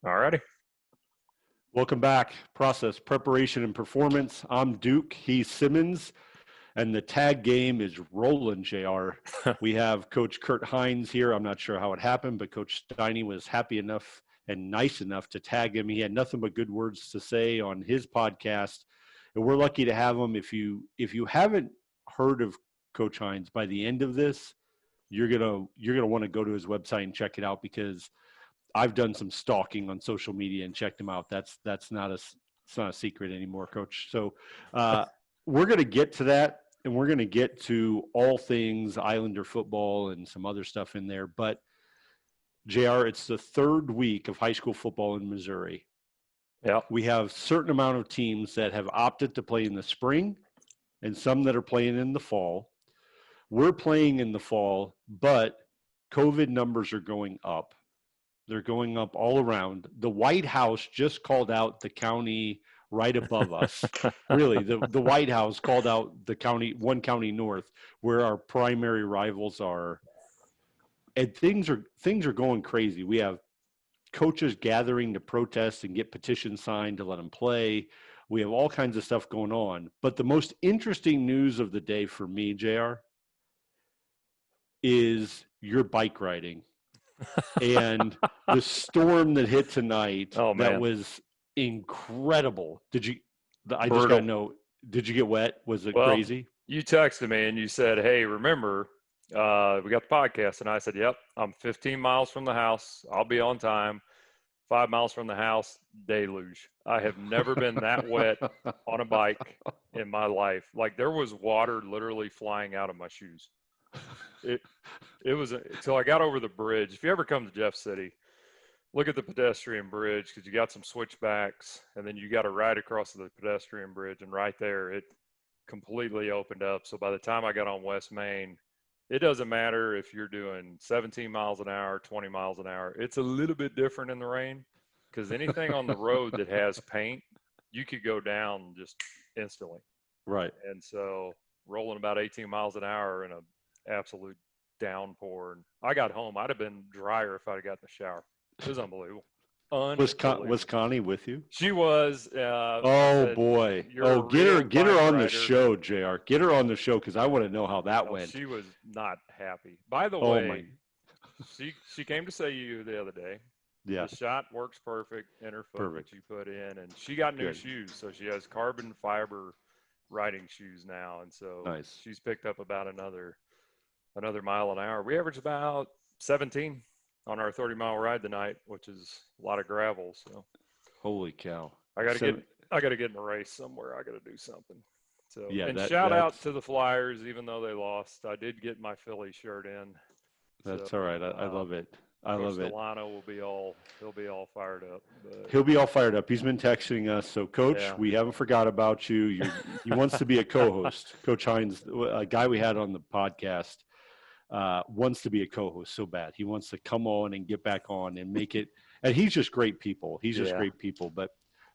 All righty. Welcome back. Process, preparation, and performance. I'm Duke. He's Simmons. And the tag game is rolling, JR. We have Coach Kurt Hines here. I'm not sure how it happened, but Coach Steiny was happy enough and nice enough to tag him. He had nothing but good words to say on his podcast. And we're lucky to have him. If you haven't heard of Coach Hines, by the end of this, you're gonna want to go to his website and check it out, because I've done some stalking on social media and checked him out. It's not a secret anymore, Coach. So we're going to get to that, and we're going to get to all things Islander football and some other stuff in there. But JR, it's the third week of high school football in Missouri. Yeah. We have a certain amount of teams that have opted to play in the spring and some that are playing in the fall. We're playing in the fall, but COVID numbers are going up. They're going up all around. The White House just called out the county right above us. Really, the White House called out the county, one county north, where our primary rivals are. And things are going crazy. We have coaches gathering to protest and get petitions signed to let them play. We have all kinds of stuff going on. But the most interesting news of the day for me, JR, is your bike riding. And the storm that hit tonight, that was incredible. I just got to know, did you get wet? Was it crazy? You texted me and you said, hey, remember, we got the podcast. And I said, yep, I'm 15 miles from the house. I'll be on time. 5 miles from the house, deluge. I have never been that wet on a bike in my life. Like, there was water literally flying out of my shoes. It was until I got over the bridge. If you ever come to Jeff City, look at the pedestrian bridge, because you got some switchbacks, and then you got to ride across the pedestrian bridge, and right there it completely opened up. So by the time I got on West Main, it doesn't matter if you're doing 17 miles an hour, 20 miles an hour. It's a little bit different in the rain, because anything on the road that has paint, you could go down just instantly. Right. And so rolling about 18 miles an hour in a absolute downpour, and I got home, I'd have been drier if I'd have gotten in the shower. It was unbelievable. Was Connie with you? She was. Oh boy! Oh, get her on the show, JR. Get her on the show, because I want to know how that went. She was not happy. By the way, she came to say you the other day. Yeah. The shot works perfect in her foot that you put in, and she got new shoes, so she has carbon fiber riding shoes now, and so she's picked up about another mile an hour. We averaged about 17 on our 30-mile ride tonight, which is a lot of gravel. So, holy cow! I got to get in a race somewhere. I got to do something. So, shout out to the Flyers, even though they lost. I did get my Philly shirt in. That's all right. I love it. I love it. Delano he'll be all fired up. He'll be all fired up. He's been texting us. So, Coach, we haven't forgot about you. He wants to be a co-host. Coach Hines, a guy we had on the podcast, wants to be a co-host so bad. He wants to come on and get back on and make it. And he's just great people. Great people. But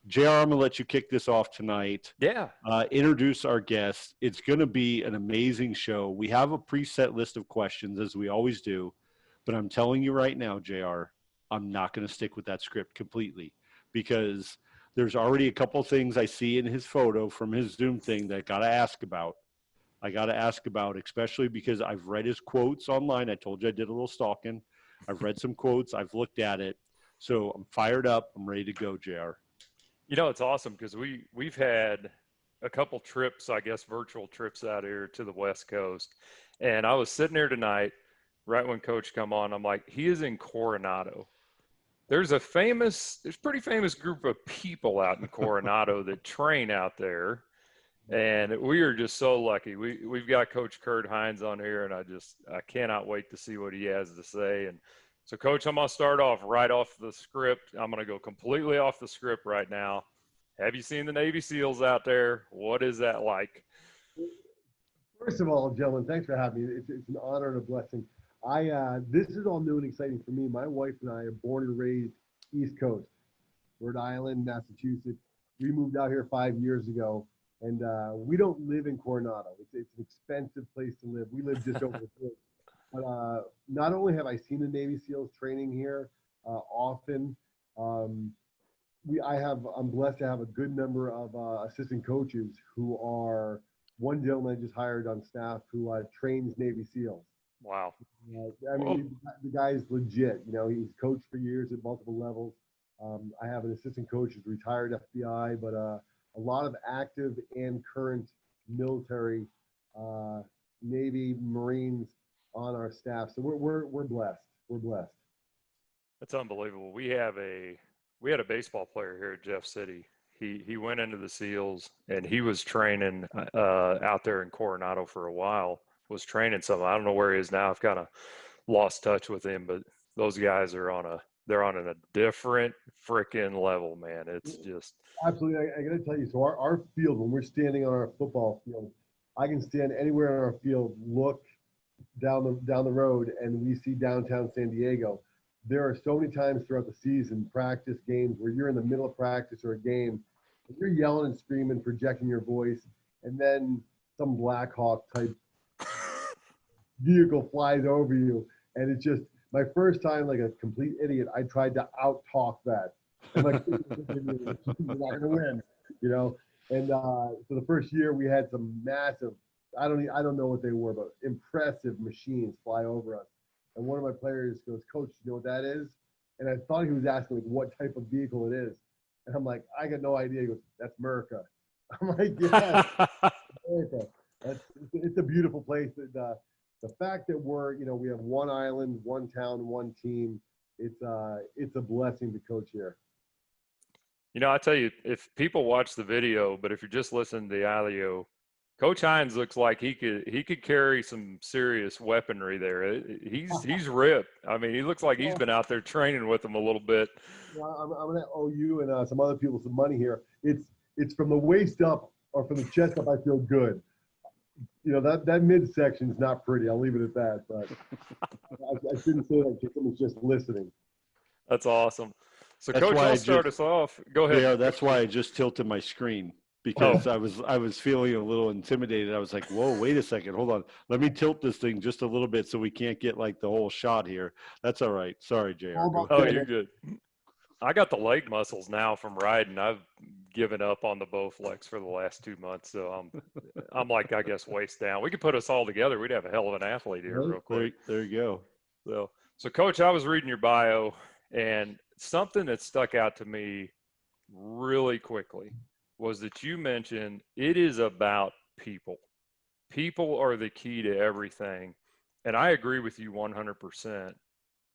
JR, I'm going to let you kick this off tonight. Yeah. Introduce our guest. It's going to be an amazing show. We have a preset list of questions, as we always do. But I'm telling you right now, JR, I'm not going to stick with that script completely, because there's already a couple of things I see in his photo from his Zoom thing that I got to ask about, especially because I've read his quotes online. I told you I did a little stalking. I've read some quotes. I've looked at it. So I'm fired up. I'm ready to go, JR. You know, it's awesome, because we've had a couple trips, I guess, virtual trips out here to the West Coast. And I was sitting here tonight, right when Coach come on, I'm like, he is in Coronado. There's pretty famous group of people out in Coronado that train out there. And we are just so lucky. We've got Coach Kurt Hines on here, and I cannot wait to see what he has to say. And so, Coach, I'm going to start off right off the script. I'm going to go completely off the script right now. Have you seen the Navy SEALs out there? What is that like? First of all, gentlemen, thanks for having me. It's an honor and a blessing. This is all new and exciting for me. My wife and I are born and raised East Coast, Rhode Island, Massachusetts. We moved out here 5 years ago, and we don't live in Coronado. It's an expensive place to live. We live just over the bridge. But not only have I seen the Navy SEALs training here often, I'm blessed to have a good number of assistant coaches who are. One gentleman I just hired on staff who trains Navy SEALs. Wow. I Whoa. mean, the guy's legit. You know, he's coached for years at multiple levels. I have an assistant coach who's retired FBI, but a lot of active and current military, Navy, Marines on our staff. So we're blessed. We're blessed. That's unbelievable. We had a baseball player here at Jeff City. He went into the SEALs and he was training out there in Coronado for a while. Was training some. I don't know where he is now. I've kind of lost touch with him, but they're on a different freaking level, man. It's just Absolutely. I got to tell you, so our field, when we're standing on our football field, I can stand anywhere on our field, look down the road, and we see downtown San Diego. There are so many times throughout the season, practice games, where you're in the middle of practice or a game, and you're yelling and screaming, projecting your voice, and then some Black Hawk type vehicle flies over you, and it's just my first time, like a complete idiot. I tried to out talk that. I'm like, you're not gonna win, you know. And for the first year, we had some massive, I don't know what they were, but impressive machines fly over us. And one of my players goes, "Coach, you know what that is?" And I thought he was asking like what type of vehicle it is. And I'm like, "I got no idea." He goes, "That's America." I'm like, "Yeah, America. It's a beautiful place." The fact that we have one island, one town, one team. It's a blessing to coach here. I tell you, if people watch the video, but if you're just listening to the audio, Coach Hines looks like he could carry some serious weaponry there. He's ripped. I mean, he looks like he's been out there training with them a little bit. I'm going to owe you and some other people some money here. It's from the waist up or from the chest up. I feel good. You know, that midsection is not pretty. I'll leave it at that. But I shouldn't say that because someone's just listening. That's awesome. So, That's Coach, I'll start us off. Go ahead. Yeah, that's why I just tilted my screen because I was feeling a little intimidated. I was like, "Whoa, wait a second, hold on. Let me tilt this thing just a little bit so we can't get like the whole shot here." That's all right. Sorry, JR. Oh, you're good. I got the leg muscles now from riding. I've given up on the Bowflex for the last 2 months, so I'm like, I guess, waist down. We could put us all together. We'd have a hell of an athlete here, real quick. There you go. So, Coach, I was reading your bio, and something that stuck out to me really quickly was that you mentioned it is about people. People are the key to everything, and I agree with you 100%.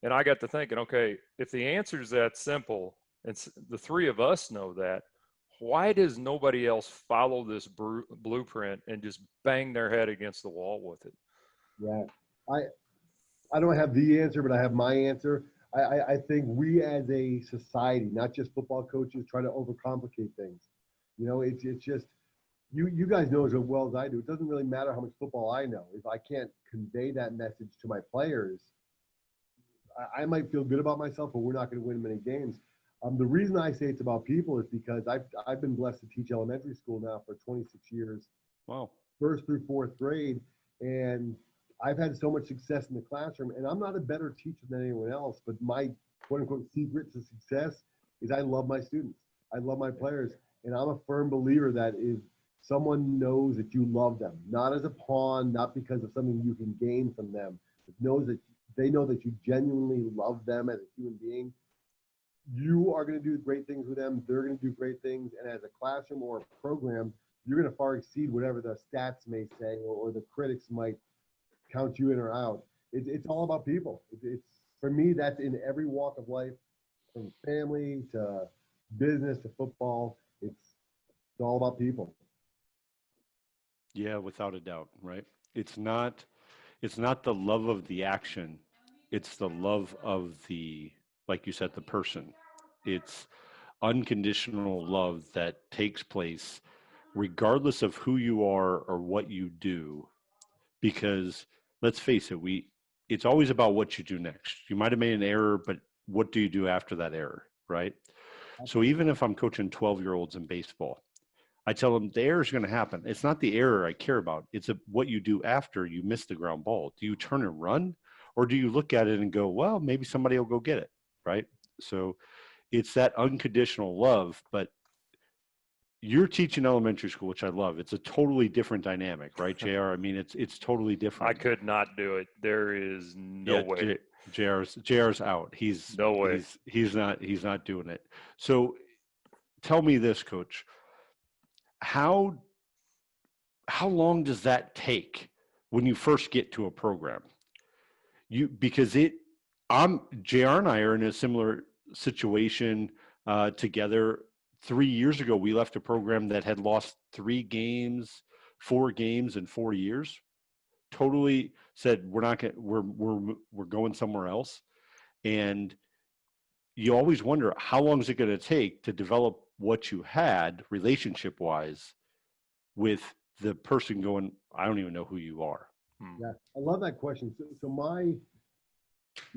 And I got to thinking, okay, if the answer is that simple, and the three of us know that, why does nobody else follow this blueprint and just bang their head against the wall with it? Yeah, I don't have the answer, but I have my answer. I think we as a society, not just football coaches, try to overcomplicate things. You know, it's just you guys know as well as I do. It doesn't really matter how much football I know. If I can't convey that message to my players, I might feel good about myself, but we're not going to win many games. The reason I say it's about people is because I've been blessed to teach elementary school now for 26 years. Wow. First through fourth grade, and I've had so much success in the classroom. And I'm not a better teacher than anyone else, but my quote unquote secret to success is I love my students. I love my players, and I'm a firm believer that if someone knows that you love them, not as a pawn, not because of something you can gain from them, but knows that they know that you genuinely love them as a human being, you are going to do great things with them. They're going to do great things. And as a classroom or a program, you're going to far exceed whatever the stats may say or the critics might count you in or out. It's all about people. It's for me, that's in every walk of life, from family to business to football. It's all about people. Yeah, without a doubt, right? It's not the love of the action. It's the love of the, like you said, the person. It's unconditional love that takes place regardless of who you are or what you do. Because let's face it, it's always about what you do next. You might have made an error, but what do you do after that error, right? So even if I'm coaching 12-year-olds in baseball, I tell them the error is going to happen. It's not the error I care about. It's what you do after you miss the ground ball. Do you turn and run, or do you look at it and go, well, maybe somebody will go get it, right? So it's that unconditional love. But you're teaching elementary school, which I love. It's a totally different dynamic, right, JR? I mean, it's totally different. I could not do it. There is no way. JR's out. No way. He's not doing it. So tell me this, Coach. How long does that take when you first get to a program? Because JR and I are in a similar situation together. 3 years ago, we left a program that had lost 4 games in 4 years. Totally said we're going somewhere else. And you always wonder, how long is it going to take to develop what you had relationship wise with the person going, I don't even know who you are. Yeah, I love that question. So my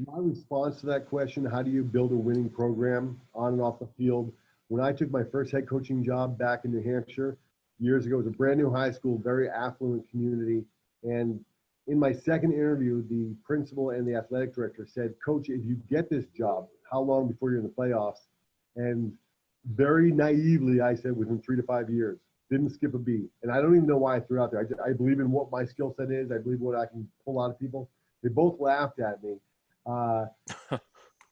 response to that question, how do you build a winning program on and off the field? When I took my first head coaching job back in New Hampshire years ago, it was a brand new high school, very affluent community. And in my second interview, the principal and the athletic director said, Coach, if you get this job, how long before you're in the playoffs? And very naively, I said within 3 to 5 years. Didn't skip a beat. And I don't even know why I threw out there. I believe in what my skill set is. I believe what I can pull out of people. They both laughed at me.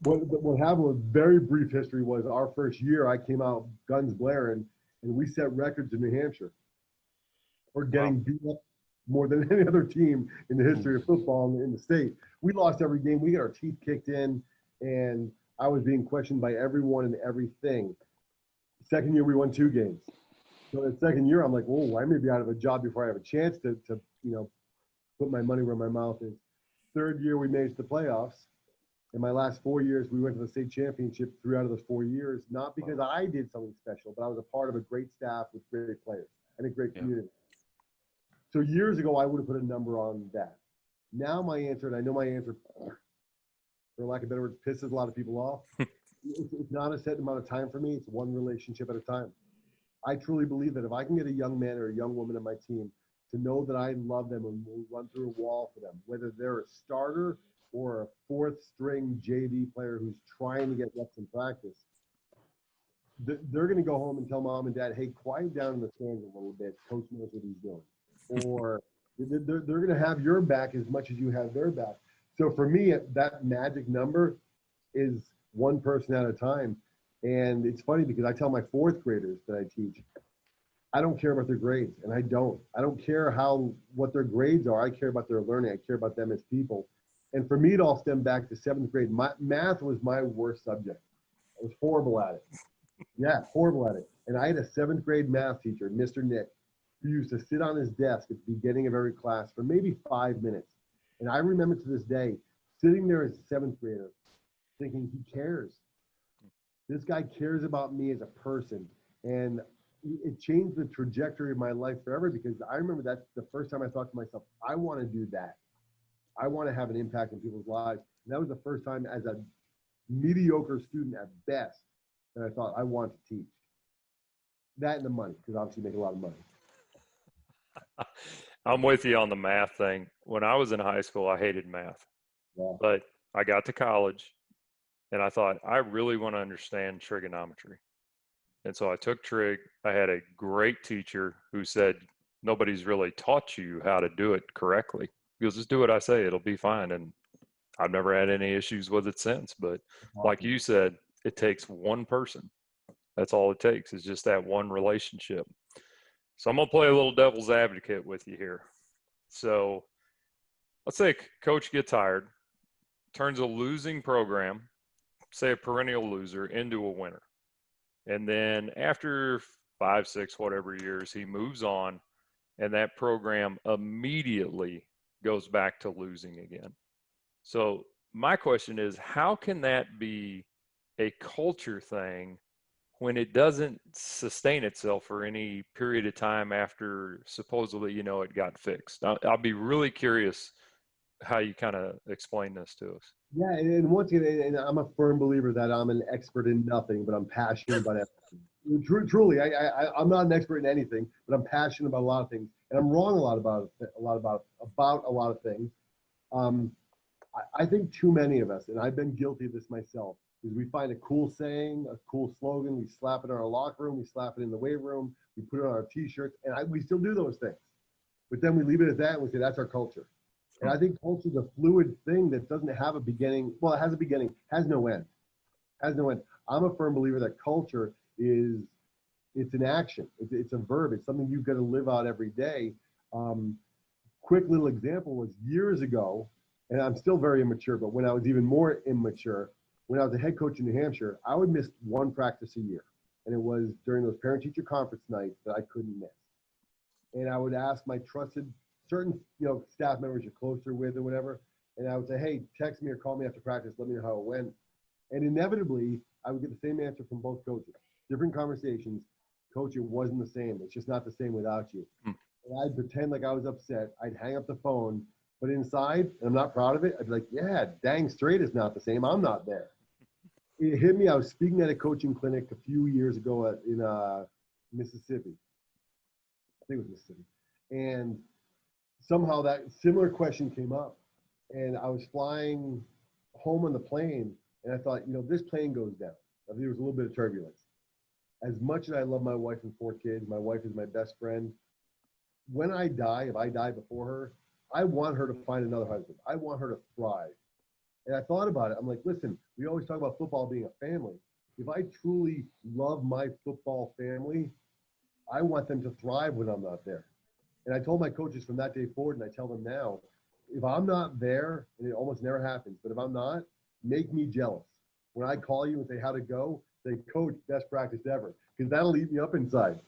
What happened with very brief history was our first year, I came out guns blaring, and we set records in New Hampshire for getting beat up more than any other team in the history of football in the state. We lost every game. We got our teeth kicked in, and I was being questioned by everyone and everything. Second year, we won 2 games. So the second year, I'm like, oh, I may be out of a job before I have a chance to put my money where my mouth is. Third year, we made the playoffs. In my last 4 years, we went to the state championship 3 out of those 4 years, not because I did something special, but I was a part of a great staff with great players and a great community. So years ago, I would have put a number on that. Now my answer, and I know my answer, for lack of better words, pisses a lot of people off. It's not a set amount of time for me. It's one relationship at a time. I truly believe that if I can get a young man or a young woman on my team to know that I love them and will run through a wall for them, whether they're a starter or a 4th string JV player who's trying to get reps in practice, they're going to go home and tell mom and dad, hey, quiet down in the stands a little bit. Coach knows what he's doing. Or they're going to have your back as much as you have their back. So for me, that magic number is one person at a time. And it's funny because I tell my 4th graders that I teach, I don't care about their grades, and I don't care what their grades are. I care about their learning. I care about them as people. And for me, it all stemmed back to 7th grade. Math was my worst subject. I was horrible at it. Yeah, horrible at it. And I had a 7th grade math teacher, Mr. Nick, who used to sit on his desk at the beginning of every class for maybe 5 minutes. And I remember to this day, sitting there as a 7th grader, thinking, he cares. This guy cares about me as a person. And it changed the trajectory of my life forever, because I remember that's the first time I thought to myself, I want to do that. I want to have an impact on people's lives. And that was the first time as a mediocre student at best that I thought I want to teach. That and the money, because obviously you make a lot of money. I'm with you on the math thing. When I was in high school, I hated math. Yeah. But I got to college and I thought, I really want to understand trigonometry. And so I took trig. I had a great teacher who said, nobody's really taught you how to do it correctly. He goes, just do what I say, it'll be fine. And I've never had any issues with it since. But like you said, it takes one person. That's all it takes, is just that one relationship. So I'm going to play a little devil's advocate with you here. So let's say a coach gets hired, turns a losing program, say a perennial loser, into a winner. And then after 5, 6, whatever years, he moves on, and that program immediately goes back to losing again. So my question is, how can that be a culture thing when it doesn't sustain itself for any period of time after supposedly, it got fixed? I'll be really curious how you kind of explain this to us. Yeah, and once again, and I'm a firm believer that I'm an expert in nothing, but I'm passionate about everything. Truly, I'm not an expert in anything, but I'm passionate about a lot of things, and I'm wrong about a lot of things. I think too many of us, and I've been guilty of this myself, is we find a cool saying, a cool slogan, we slap it in our locker room, we slap it in the weight room, we put it on our T-shirts, and we still do those things. But then we leave it at that and we say that's our culture. And I think culture is a fluid thing that doesn't have a beginning. Well, it has a beginning, has no end. Has no end. I'm a firm believer that culture it's an action. It's a verb. It's something you've got to live out every day. Quick little example was years ago, and I'm still very immature, but when I was even more immature, when I was a head coach in New Hampshire, I would miss one practice a year. And it was during those parent-teacher conference nights that I couldn't miss. And I would ask my trusted, certain staff members you're closer with or whatever, and I would say, hey, text me or call me after practice, let me know how it went. And inevitably, I would get the same answer from both coaches. Different conversations. Coach, it wasn't the same. It's just not the same without you. And I'd pretend like I was upset. I'd hang up the phone, but inside, and I'm not proud of it, I'd be like, yeah, dang straight it's not the same. I'm not there. It hit me. I was speaking at a coaching clinic a few years ago in Mississippi. I think it was Mississippi. And somehow that similar question came up. And I was flying home on the plane, and I thought, this plane goes down. There was a little bit of turbulence. As much as I love my wife and 4 kids, my wife is my best friend. When I die, if I die before her, I want her to find another husband. I want her to thrive. And I thought about it. I'm like, listen, we always talk about football being a family. If I truly love my football family, I want them to thrive when I'm not there. And I told my coaches from that day forward, and I tell them now, if I'm not there, and it almost never happens, but if I'm not, make me jealous. When I call you and say, how'd it go? Say, coach, best practice ever. Because that'll eat me up inside.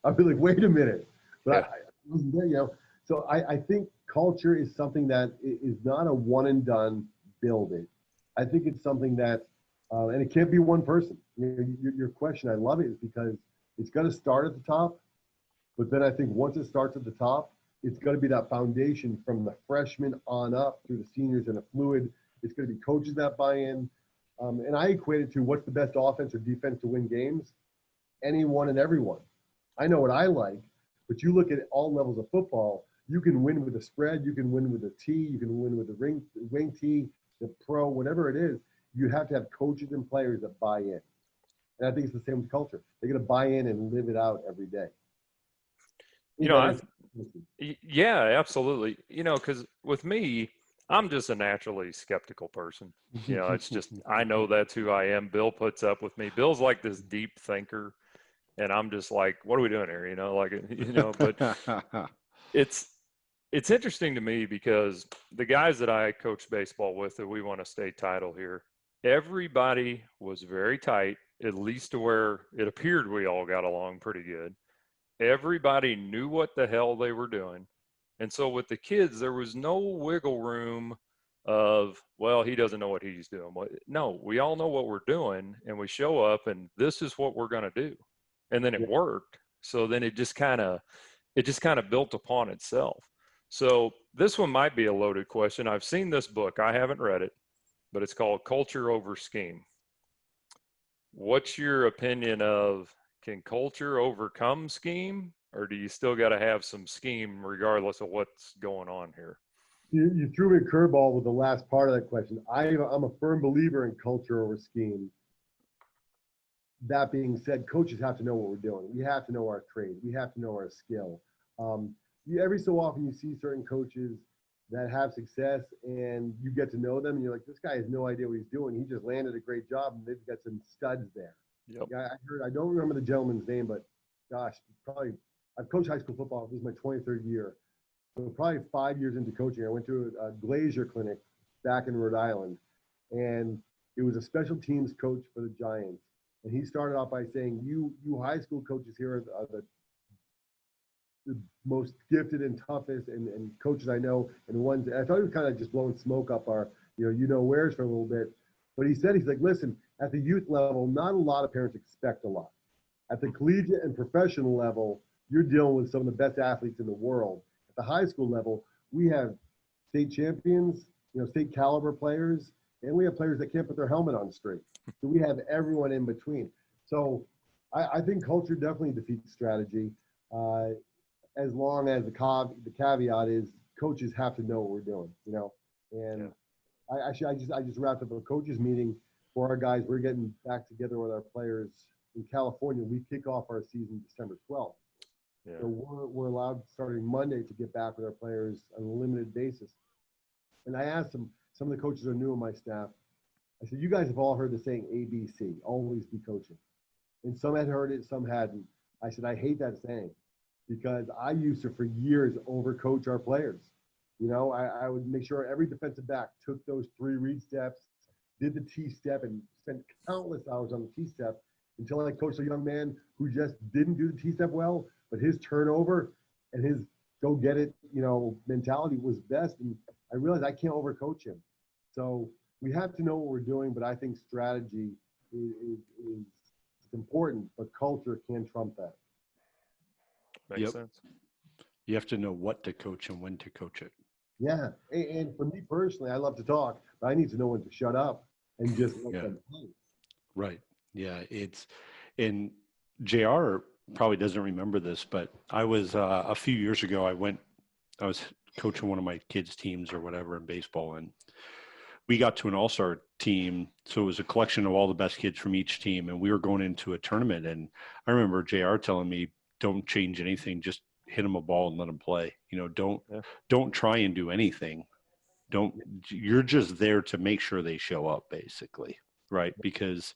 I'll be like, wait a minute. But I wasn't there, So I think culture is something that is not a one and done, build it. I think it's something that, and it can't be one person. Your question, I love it, is because it's going to start at the top. But then I think once it starts at the top, it's going to be that foundation from the freshmen on up through the seniors and a fluid. It's going to be coaches that buy in. And I equate it to what's the best offense or defense to win games? Anyone and everyone. I know what I like, but you look at all levels of football, you can win with a spread, you can win with a tee, you can win with the wing tee, the pro, whatever it is. You have to have coaches and players that buy in. And I think it's the same with culture. They're going to buy in and live it out every day. Yeah, absolutely. Because with me, I'm just a naturally skeptical person. It's just, I know that's who I am. Bill puts up with me. Bill's like this deep thinker, and I'm just like, what are we doing here? But it's interesting to me because the guys that I coach baseball with, that we won a state title here, everybody was very tight, at least to where it appeared we all got along pretty good. Everybody knew what the hell they were doing. And so with the kids, there was no wiggle room of, well, he doesn't know what he's doing. No, we all know what we're doing, and we show up, and this is what we're going to do. And then it worked. So then it just kind of built upon itself. So this one might be a loaded question. I've seen this book. I haven't read it, but it's called Culture Over Scheme. What's your opinion of, can culture overcome scheme, or do you still got to have some scheme regardless of what's going on here? You threw me a curveball with the last part of that question. I'm a firm believer in culture over scheme. That being said, coaches have to know what we're doing. We have to know our trade. We have to know our skill. Every so often you see certain coaches that have success, and you get to know them, and you're like, this guy has no idea what he's doing. He just landed a great job, and they've got some studs there. Yep. Yeah, I don't remember the gentleman's name, but gosh, probably I've coached high school football. This is my 23rd year. So probably 5 years into coaching, I went to a Glacier clinic back in Rhode Island, and it was a special teams coach for the Giants. And he started off by saying, you high school coaches here are the most gifted and toughest and coaches I know, and the ones, I thought he was kind of just blowing smoke up our, where's for a little bit. But he's like, listen, at the youth level, not a lot of parents expect a lot. At the collegiate and professional level, you're dealing with some of the best athletes in the world. At the high school level, we have state champions, state caliber players, and we have players that can't put their helmet on straight. So we have everyone in between. So I think culture definitely defeats strategy, as long as the caveat is coaches have to know what we're doing, And I just wrapped up a coaches meeting for our guys, we're getting back together with our players in California. We kick off our season December 12th. Yeah. So we're allowed starting Monday to get back with our players on a limited basis. And I asked them, some of the coaches are new on my staff. I said, you guys have all heard the saying ABC, always be coaching. And some had heard it, some hadn't. I said, I hate that saying because I used to, for years, overcoach our players. You know, I would make sure every defensive back took those 3 read steps, did the T-step, and spent countless hours on the T-step until I coached a young man who just didn't do the T-step well, but his turnover and his go-get-it, mentality was best. And I realized I can't overcoach him. So we have to know what we're doing, but I think strategy is important, but culture can trump that. Makes sense. You have to know what to coach and when to coach it. Yeah, and for me personally, I love to talk, but I need to know when to shut up and just let them play. Right. Yeah, and JR probably doesn't remember this, but I was a few years ago, I was coaching one of my kids' teams or whatever in baseball, and we got to an all-star team. So it was a collection of all the best kids from each team, and we were going into a tournament. And I remember JR telling me, don't change anything, just hit them a ball and let them play. Don't try and do anything. You're just there to make sure they show up, basically, right? Because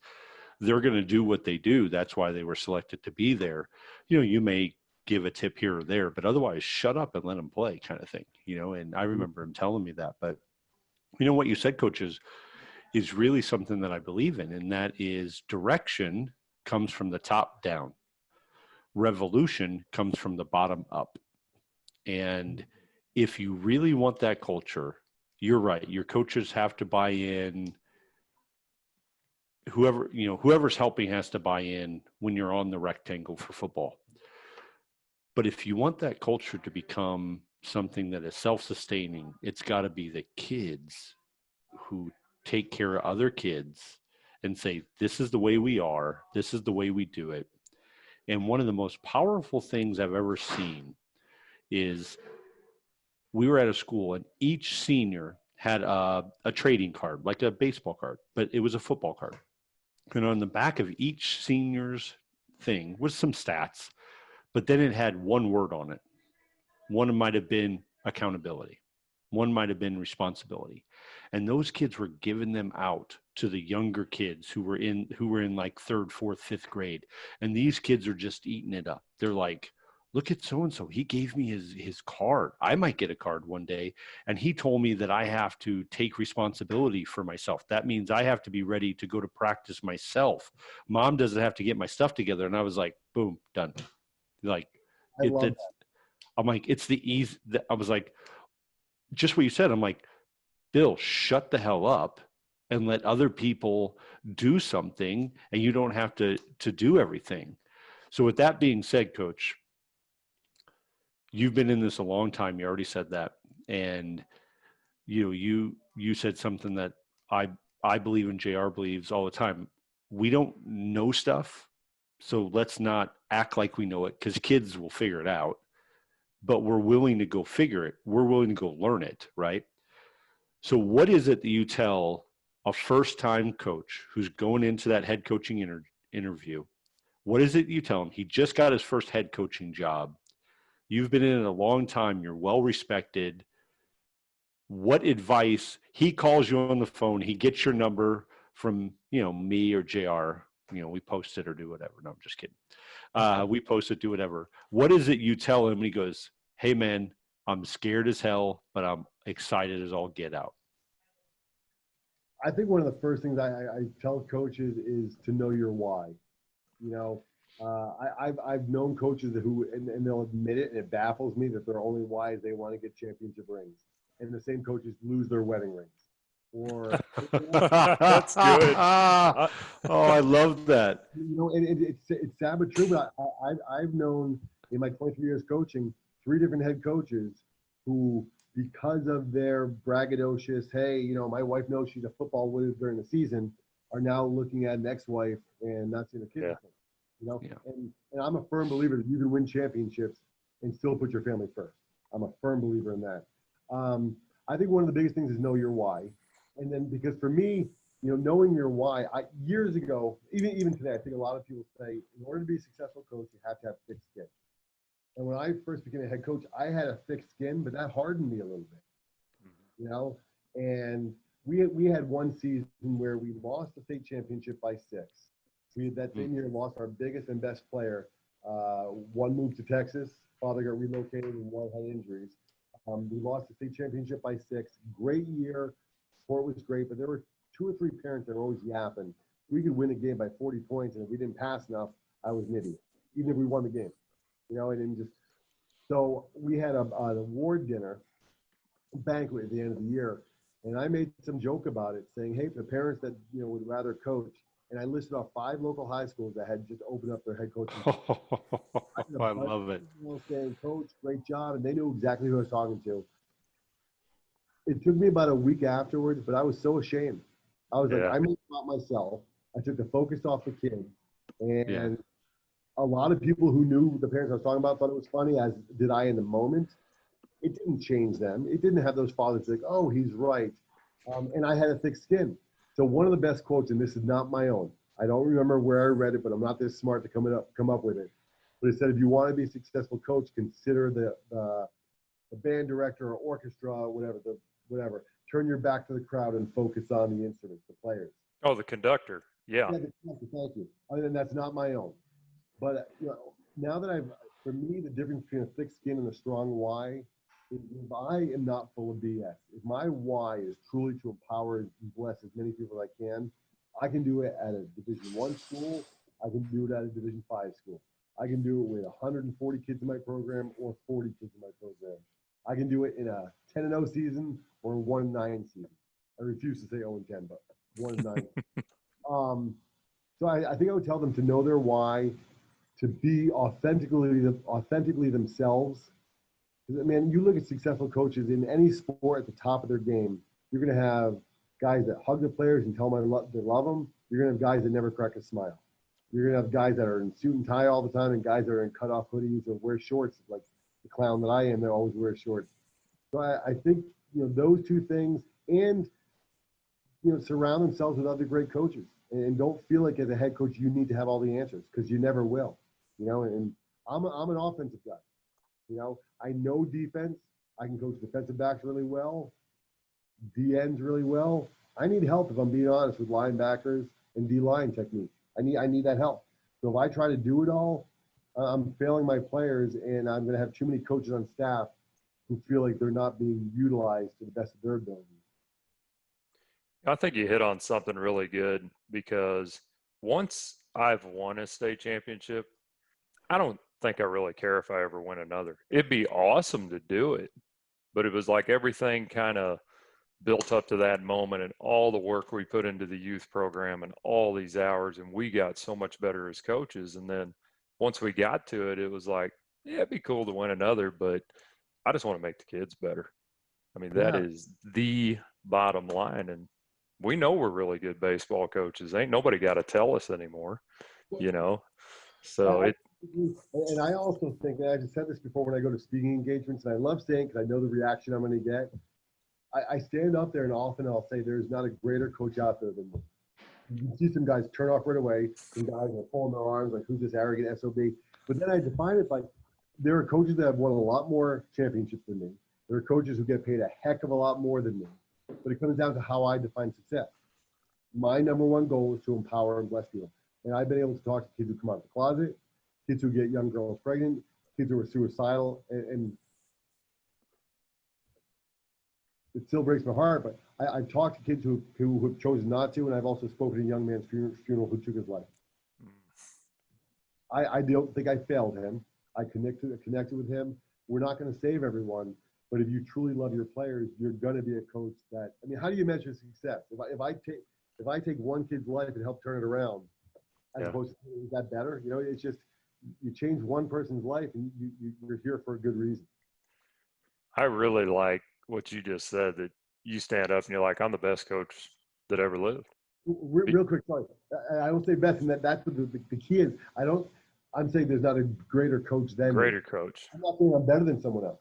they're going to do what they do. That's why they were selected to be there. You may give a tip here or there, but otherwise shut up and let them play, kind of thing, and I remember him telling me that. But what you said, Coach, is really something that I believe in, and that is direction comes from the top down. Revolution comes from the bottom up. And if you really want that culture, you're right. Your coaches have to buy in. Whoever's helping has to buy in when you're on the rectangle for football. But if you want that culture to become something that is self-sustaining, it's got to be the kids who take care of other kids and say, this is the way we are. This is the way we do it. And one of the most powerful things I've ever seen is we were at a school and each senior had a trading card, like a baseball card, but it was a football card. And on the back of each senior's thing was some stats, but then it had one word on it. One might have been accountability. One might have been responsibility. And those kids were giving them out to the younger kids who were in like 3rd, 4th, 5th grade. And these kids are just eating it up. They're like, look at so-and-so. He gave me his card. I might get a card one day. And he told me that I have to take responsibility for myself. That means I have to be ready to go to practice myself. Mom doesn't have to get my stuff together. And I was like, boom, done. Like, I'm like, it's the ease. I was like, just what you said. I'm like, Bill, shut the hell up and let other people do something, and you don't have to do everything. So with that being said, Coach, you've been in this a long time. You already said that. And you said something that I believe and JR believes all the time. We don't know stuff, so let's not act like we know it, because kids will figure it out. But we're willing to go figure it. We're willing to go learn it, right? So what is it that you tell a first-time coach who's going into that head coaching interview? What is it you tell him? He just got his first head coaching job. You've been in it a long time. You're well respected. What advice? He calls you on the phone. He gets your number from, me or JR. We post it or do whatever. No, I'm just kidding. We post it, do whatever. What is it you tell him when he goes, hey, man, I'm scared as hell, but I'm excited as all get out? I think one of the first things I tell coaches is to know your why. I've known coaches who, and they'll admit it, and it baffles me that their only why is they want to get championship rings. And the same coaches lose their wedding rings. Or That's good. I love that. It's sad but true. But I've known in my 23 years coaching 3 different head coaches who, because of their braggadocious, hey, my wife knows she's a football winner during the season, are now looking at an ex-wife and not seeing a kid. Yeah. And I'm a firm believer that you can win championships and still put your family first. I'm a firm believer in that. I think one of the biggest things is know your why. And then, because for me, knowing your why. Years ago, even today, I think a lot of people say, in order to be a successful coach, you have to have thick skin. And when I first became a head coach, I had a thick skin, but that hardened me a little bit, And we had one season where we lost the state championship by 6. We that same year lost our biggest and best player. One moved to Texas, father got relocated, and one had injuries. We lost the state championship by 6. Great year, sport was great, but there were 2 or 3 parents that were always yapping. We could win a game by 40 points, and if we didn't pass enough, I was an idiot, even if we won the game. And then just so we had an award dinner banquet at the end of the year, and I made some joke about it, saying, "Hey, for the parents that would rather coach," and I listed off 5 local high schools that had just opened up their head coaching. I love it. Saying, "Coach, great job," and they knew exactly who I was talking to. It took me about a week afterwards, but I was so ashamed. I was like, I made it about myself. I took the focus off the kids, and a lot of people who knew the parents I was talking about thought it was funny, as did I in the moment. It didn't change them. It didn't have those fathers like, "Oh, he's right," and I had a thick skin. So one of the best quotes, and this is not my own. I don't remember where I read it, but I'm not this smart to come up with it. But it said, if you want to be a successful coach, consider the band director or orchestra, whatever. Turn your back to the crowd and focus on the instruments, the players. Oh, the conductor. Yeah. The conductor, thank you. And that's not my own. But now that for me, the difference between a thick skin and a strong why is, if I am not full of BS, if my why is truly to empower and bless as many people as I can do it at a Division I school. I can do it at a Division V school. I can do it with 140 kids in my program or 40 kids in my program. I can do it in a 10-0 season or a 1-9 season. I refuse to say 0-10, but 1-9. So I think I would tell them to know their why, to be authentically themselves. Man, you look at successful coaches in any sport at the top of their game, you're going to have guys that hug the players and tell them they love them. You're going to have guys that never crack a smile. You're going to have guys that are in suit and tie all the time and guys that are in cut-off hoodies or wear shorts, like the clown that I am. They always wear shorts. So I think, those 2 things, and, surround themselves with other great coaches, and don't feel like as a head coach you need to have all the answers, because you never will. And I'm an offensive guy. I know defense. I can coach defensive backs really well, DNs really well. I need help, if I'm being honest, with linebackers and D-line technique. I need that help. So if I try to do it all, I'm failing my players, and I'm going to have too many coaches on staff who feel like they're not being utilized to the best of their ability. I think you hit on something really good, because once I've won a state championship, I don't think I really care if I ever win another. It'd be awesome to do it, but it was like everything kind of built up to that moment, and all the work we put into the youth program and all these hours, and we got so much better as coaches. And then once we got to it, it was like, yeah, it'd be cool to win another, but I just want to make the kids better. I mean, that is the bottom line. And we know we're really good baseball coaches. Ain't nobody got to tell us anymore, So and I also think, and I just said this before when I go to speaking engagements, and I love saying, because I know the reaction I'm going to get. I stand up there and often I'll say there's not a greater coach out there than me. You can see some guys turn off right away, some guys are folding their arms like, who's this arrogant SOB? But then I define it by, there are coaches that have won a lot more championships than me. There are coaches who get paid a heck of a lot more than me. But it comes down to how I define success. My number one goal is to empower and bless people. And I've been able to talk to kids who come out of the closet, kids who get young girls pregnant, kids who are suicidal, and it still breaks my heart, but I've talked to kids who have chosen not to, and I've also spoken at a young man's funeral who took his life. I don't think I failed him. I connected with him. We're not going to save everyone, but if you truly love your players, you're going to be a coach that, I mean, how do you measure success? If I take one kid's life and help turn it around, as opposed to, is that better? It's just, you change one person's life and you're here for a good reason. I really like what you just said, that you stand up and you're like, I'm the best coach that ever lived. Real quick, sorry. I will say best, and that's what the key is. I'm saying there's not a greater coach than me. Coach. I'm not saying I'm better than someone else.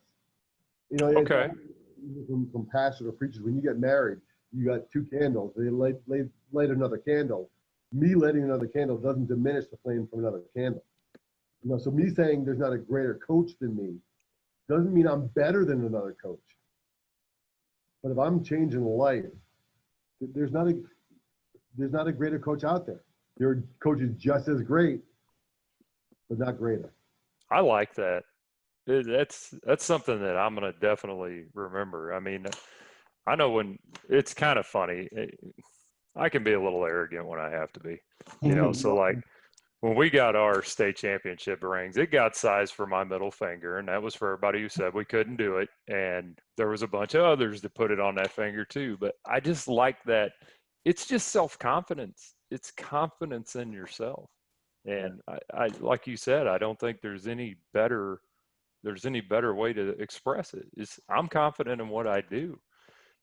Okay. From pastors or preachers, when you get married, you got two candles. They light another candle. Me lighting another candle doesn't diminish the flame from another candle. So me saying there's not a greater coach than me doesn't mean I'm better than another coach. But if I'm changing life, there's not a greater coach out there. There are coaches just as great, but not greater. I like that. That's something that I'm going to definitely remember. I mean, I know when it's kind of funny. I can be a little arrogant when I have to be, so like when we got our state championship rings, it got sized for my middle finger, and that was for everybody who said we couldn't do it. And there was a bunch of others that put it on that finger too. But I just like that. It's just self-confidence. It's confidence in yourself. And I like you said, I don't think there's any better way to express it. I'm confident in what I do.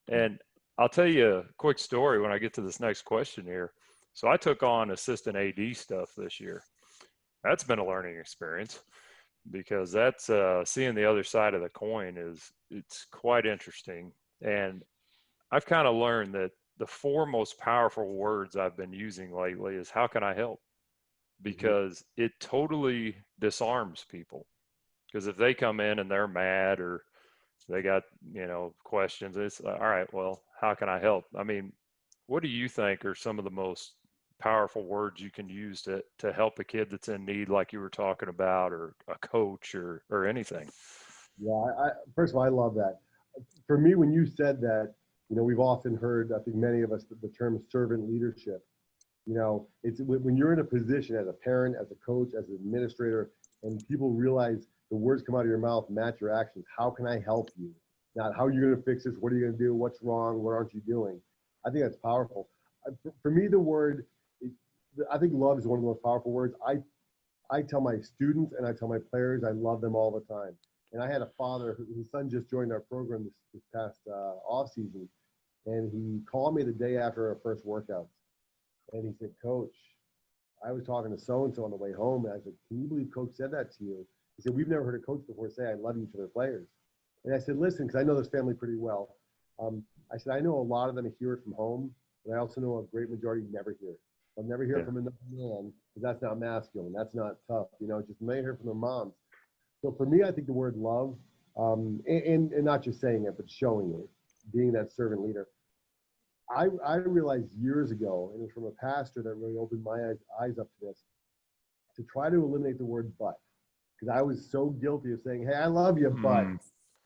And I'll tell you a quick story when I get to this next question here. So I took on assistant AD stuff this year. That's been a learning experience because that's seeing the other side of the coin it's quite interesting. And I've kind of learned that the four most powerful words I've been using lately is how can I help? Because it totally disarms people. Because if they come in and they're mad or they got, questions, it's all right, well, how can I help? I mean, what do you think are some of the most powerful words you can use to help a kid that's in need, like you were talking about, or a coach or anything? Yeah, first of all, I love that. For me, when you said that, we've often heard, I think many of us, the term servant leadership. It's when you're in a position as a parent, as a coach, as an administrator, and people realize the words come out of your mouth match your actions. How can I help you? Not how you're going to fix this. What are you going to do? What's wrong? What aren't you doing? I think that's powerful. For me, I think love is one of the most powerful words. I tell my students and I tell my players I love them all the time. And I had a father whose son just joined our program this past off season, and he called me the day after our first workouts, and he said, "Coach, I was talking to so and so on the way home, and I said, can you believe Coach said that to you?" He said, "We've never heard a coach before say I love you to their players." And I said, "Listen, because I know this family pretty well. I said, I know a lot of them hear it from home, but I also know a great majority never hear it. They'll never hear it from another man because that's not masculine. That's not tough. Just may hear from their moms." So for me, I think the word love, and not just saying it, but showing it, being that servant leader. I realized years ago, and it was from a pastor that really opened my eyes up to this, to try to eliminate the word but. Because I was so guilty of saying, "Hey, I love you, but," and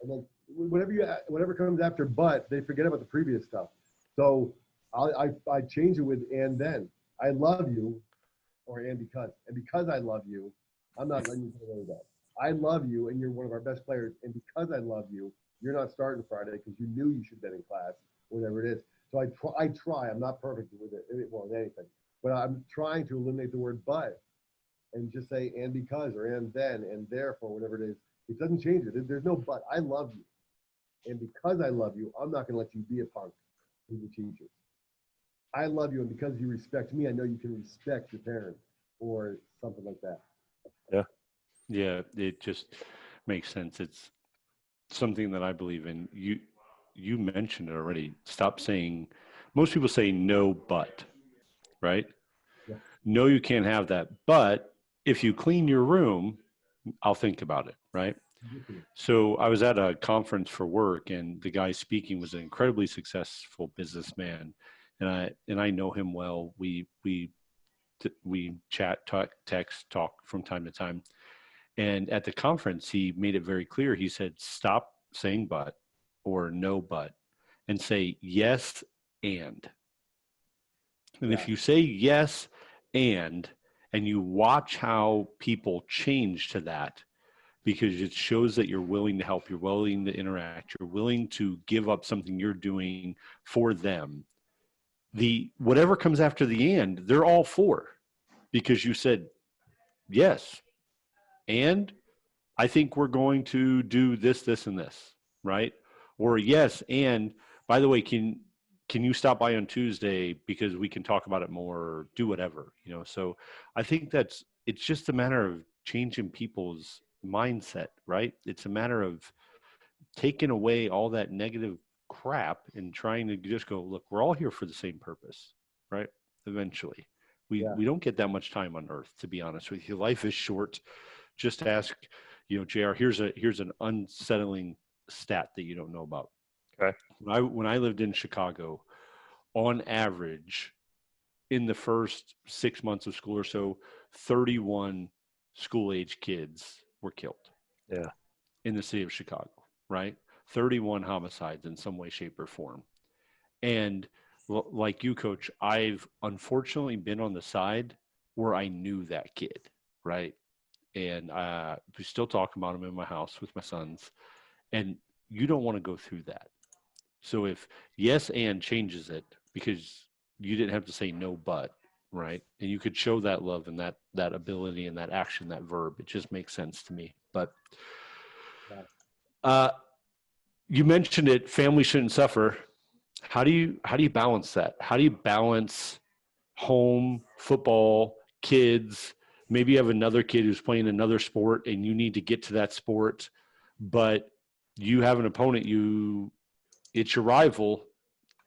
then whatever comes after but, they forget about the previous stuff. So I change it with "and then." I love you, or "and because I love you, I'm not letting you get away with that. I love you, and you're one of our best players, and because I love you, you're not starting Friday because you knew you should have been in class, whatever it is. So I try. I'm not perfect with with anything, but I'm trying to eliminate the word but and just say "and because" or "and then" and "therefore," whatever it is. It doesn't change it. There's no but. I love you, and because I love you, I'm not going to let you be a punk who's a teacher. I love you, and because you respect me, I know you can respect your parents or something like that. Yeah. Yeah, it just makes sense. It's something that I believe in. You mentioned it already. Stop saying, most people say no, but, right? Yeah. No, you can't have that. But if you clean your room, I'll think about it, right? So I was at a conference for work, and the guy speaking was an incredibly successful businessman, and I know him well. We chat, talk, text, talk from time to time. And at the conference, he made it very clear. He said, "Stop saying but or no but, and say yes and." And if you say yes and you watch how people change to that, because it shows that you're willing to help, you're willing to interact, you're willing to give up something you're doing for them. The whatever comes after the "and," they're all for, because you said yes, and I think we're going to do this, this, and this, right? Or yes, and by the way, can you stop by on Tuesday because we can talk about it more, or do whatever, So I think it's just a matter of changing people's mindset, right? It's a matter of taking away all that negative crap and trying to just go, look, we're all here for the same purpose, right? Eventually. We don't get that much time on earth, to be honest with you. Life is short. Just ask, JR, here's an unsettling stat that you don't know about. Okay. When I lived in Chicago, on average, in the first 6 months of school or so, 31 school age kids were killed. Yeah. In the city of Chicago, right? 31 homicides in some way, shape, or form. And like you, Coach, I've unfortunately been on the side where I knew that kid, right? And we still talk about him in my house with my sons. And you don't want to go through that. So if yes and changes it because you didn't have to say no but, right? And you could show that love and that ability and that action, that verb. It just makes sense to me. But you mentioned it, family shouldn't suffer. How do you balance that? How do you balance home, football, kids? Maybe you have another kid who's playing another sport and you need to get to that sport, but you have an opponent, it's your rival.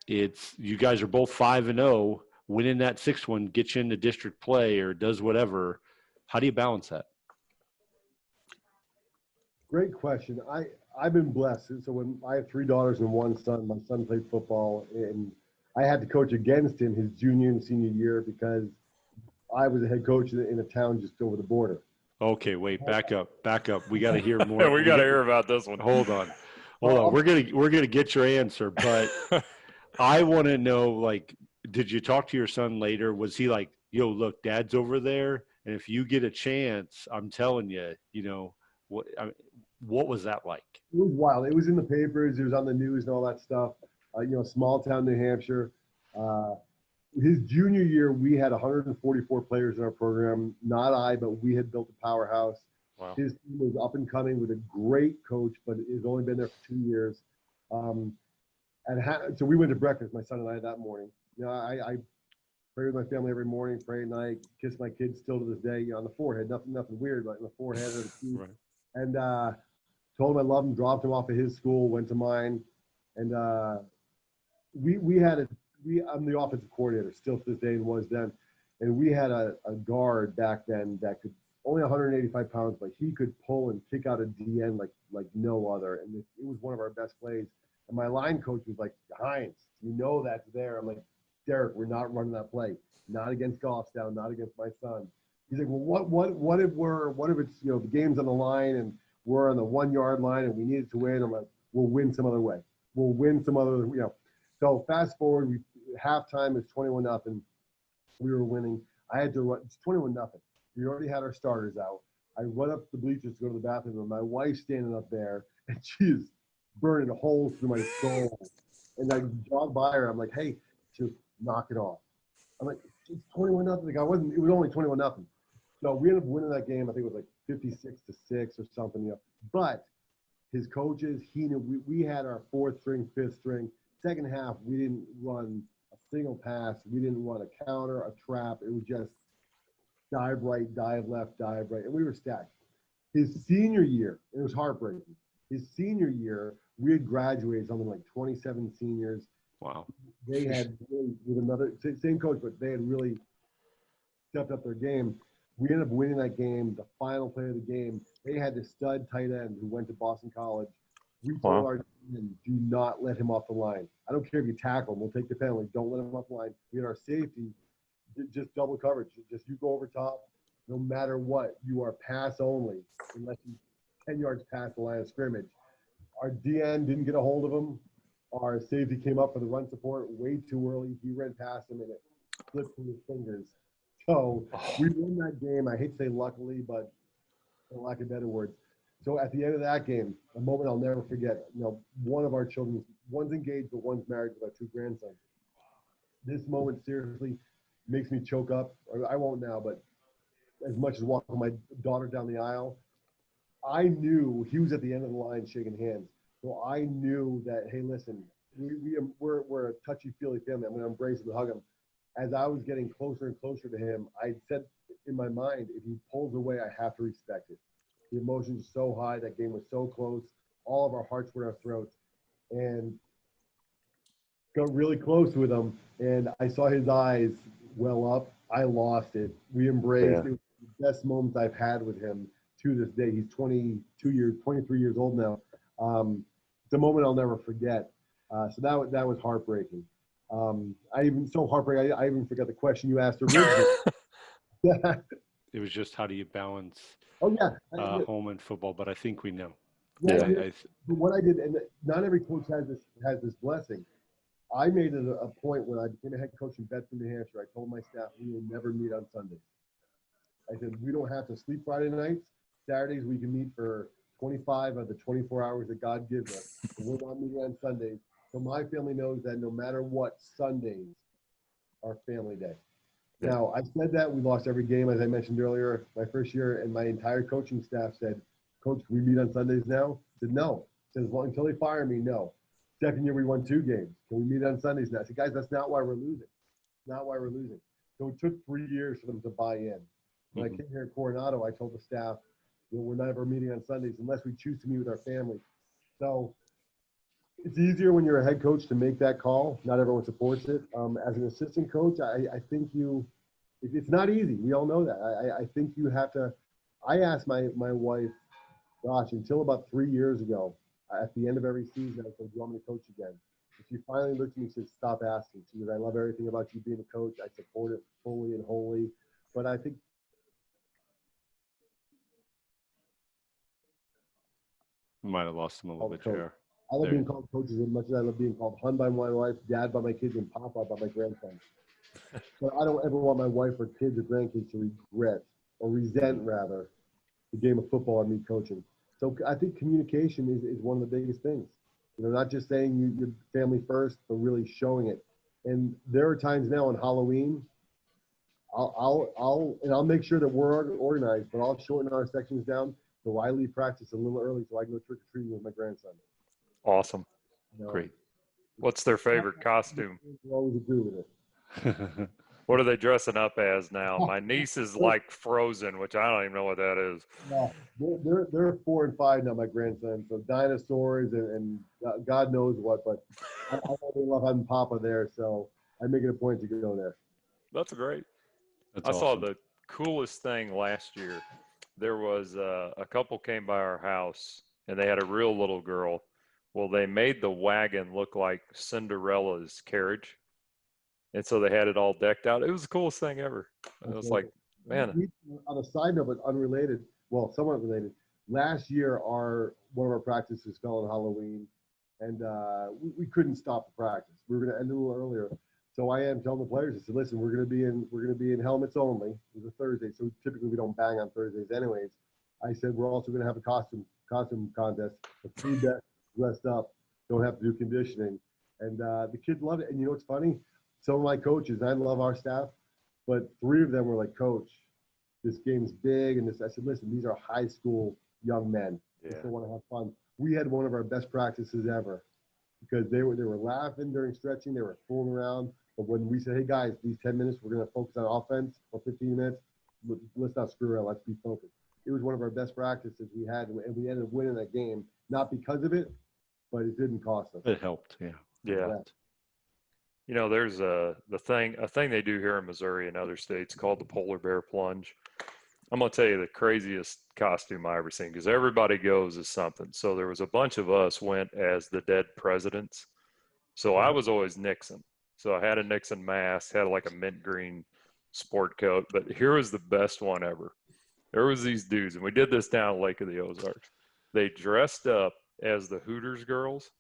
It's you guys are both 5-0. Winning that 6th one gets you into district play or does whatever. How do you balance that? Great question. I've been blessed. So when I have 3 daughters and 1 son, my son played football, and I had to coach against him his junior and senior year because I was a head coach in a town just over the border. Okay, wait, back up. We got to hear more. We got to hear about this one. Hold on. We're gonna get your answer, but I want to know, like, did you talk to your son later? Was he like, "Yo, look, Dad's over there, and if you get a chance, I'm telling you, what was that like?" It was wild. It was in the papers. It was on the news and all that stuff. Small town New Hampshire. His junior year, we had 144 players in our program. Not I, but we had built a powerhouse. Wow. His team was up and coming with a great coach, but he's only been there for 2 years. So we went to breakfast, my son and I, that morning. I pray with my family every morning, pray at night, kiss my kids still to this day, on the forehead. Nothing weird, but on the forehead or the cheek. Right. And told him I loved him, dropped him off at his school, went to mine, and I'm the offensive coordinator still to this day and was then, and we had a guard back then that could only 185 pounds, but he could pull and kick out a DN like no other, and it was one of our best plays. And my line coach was like, "Hines, that's there." I'm like, "Derek, we're not running that play. Not against Goffstown, not against my son." He's like, "Well, what if it's the game's on the line and we're on the 1 yard line and we need it to win?" I'm like, "We'll win some other way. We'll win some other So fast forward, halftime is 21-0. We were winning. I had to run. It's 21-0. We already had our starters out. I run up the bleachers to go to the bathroom, and my wife's standing up there, and she's burning holes through my soul. And I jog by her. I'm like, "Hey," she goes, "Knock it off." I'm like, "It's 21-0." Like, it was only 21-0. So we ended up winning that game. I think it was like 56-6 or something. But his coaches, he knew we had our 4th string, 5th string. Second half, we didn't run a single pass. We didn't run a counter, a trap. It was just dive right, dive left, dive right. And we were stacked. His senior year, it was heartbreaking. His senior year, we had graduated something like 27 seniors. Wow. They had really, with another, same coach, but they had really stepped up their game. We ended up winning that game. The final play of the game, they had this stud tight end who went to Boston College. We told our team, "Do not let him off the line. I don't care if you tackle him. We'll take the penalty. Don't let him off the line." We had our safety, just double coverage. Just you go over top. No matter what, you are pass only unless you 10 yards past the line of scrimmage. Our DN didn't get a hold of him. Our safety came up for the run support way too early. He ran past him and it slipped through his fingers. So we won that game. I hate to say luckily, but for lack of better words. So at the end of that game, a moment I'll never forget. One of our children, one's engaged, but one's married with our 2 grandsons. This moment seriously makes me choke up. I won't now, but as much as walking my daughter down the aisle, I knew he was at the end of the line shaking hands. So I knew that, hey, listen, we're a touchy-feely family. I'm going to embrace him and hug him. As I was getting closer and closer to him, I said in my mind, if he pulls away, I have to respect it. The emotions are so high. That game was so close. All of our hearts were in our throats. And got really close with him, and I saw his eyes well up. I lost it. We embraced. Yeah. It was the best moments I've had with him to this day. He's 23 years old now. It's a moment I'll never forget. So that was heartbreaking. I even so heartbreaking. I even forgot the question you asked originally. Yeah. It was just how do you balance Oh yeah. home and football, but I think we know. Yeah. I What I did, and not every coach has this blessing. I made it a point when I became a head coach in Bedford, New Hampshire. I told my staff we will never meet on Sundays. I said we don't have to sleep Friday nights. Saturdays we can meet for 25 of the 24 hours that God gives us. And we're not meeting on Sundays. So my family knows that no matter what, Sundays are family day. Yeah. Now, I said that we lost every game, as I mentioned earlier, my first year, and my entire coaching staff said, Coach, can we meet on Sundays now? I said, no. I said, until they fire me, no. Second year, we won 2 games. Can we meet on Sundays now? I said, guys, that's not why we're losing. Not why we're losing. So it took 3 years for them to buy in. When I came here at Coronado, I told the staff, we're never meeting on Sundays unless we choose to meet with our family. So it's easier when you're a head coach to make that call. Not everyone supports it. As an assistant coach, I think it's not easy. We all know that. I think you have to. I asked my wife, gosh, until about 3 years ago, at the end of every season, I said, do you want me to coach again? And she finally looked at me and said, stop asking. She goes, I love everything about you being a coach. I support it fully and wholly. But I think might have lost him a little bit, JR. I love being called coaches as much as I love being called hon by my wife, dad by my kids, and papa by my grandson. But I don't ever want my wife or kids or grandkids to regret or resent, rather, the game of football and me coaching. So I think communication is one of the biggest things. Not just saying your family first, but really showing it. And there are times now on Halloween, I'll make sure that we're organized, but I'll shorten our sections down so I leave practice a little early so I can go trick or treating with my grandson. Awesome. Great. What's their favorite costume? I always agree with it. What are they dressing up as now? My niece is like Frozen, which I don't even know what that is. Yeah, they're 4 and 5 now, my grandson. So dinosaurs and God knows what, but I really love having Papa there. So I make it a point to go there. That's great. That's I saw awesome. the coolest thing last year. There was a couple came by our house and they had a real little girl. Well, they made the wagon look like Cinderella's carriage. And so they had it all decked out. It was the coolest thing ever. It was like, man. On a side note, but unrelated, well, somewhat related. Last year, one of our practices fell on Halloween, and we couldn't stop the practice. We were going to end a little earlier. So I am telling the players, I said, listen, we're going to be in helmets only. It was a Thursday, so typically we don't bang on Thursdays anyways. I said we're also going to have a costume contest. The 3 best dressed up don't have to do conditioning, and the kids loved it. And you know what's funny? Some of my coaches, and I love our staff, but 3 of them were like, Coach, this game's big, and this. I said, listen, these are high school young men. They still want to have fun. We had one of our best practices ever because they were laughing during stretching, they were fooling around. But when we said, hey guys, these 10 minutes we're going to focus on offense, or 15 minutes, let's not screw around, let's be focused. It was one of our best practices we had, and we ended up winning that game, not because of it, but it didn't cost us. It helped, yeah. Yeah. There's a thing they do here in Missouri and other states called the polar bear plunge. I'm going to tell you the craziest costume I ever seen because everybody goes as something. So there was a bunch of us went as the dead presidents. So I was always Nixon. So I had a Nixon mask, had like a mint green sport coat. But here was the best one ever. There was these dudes, and we did this down at Lake of the Ozarks. They dressed up as the Hooters girls.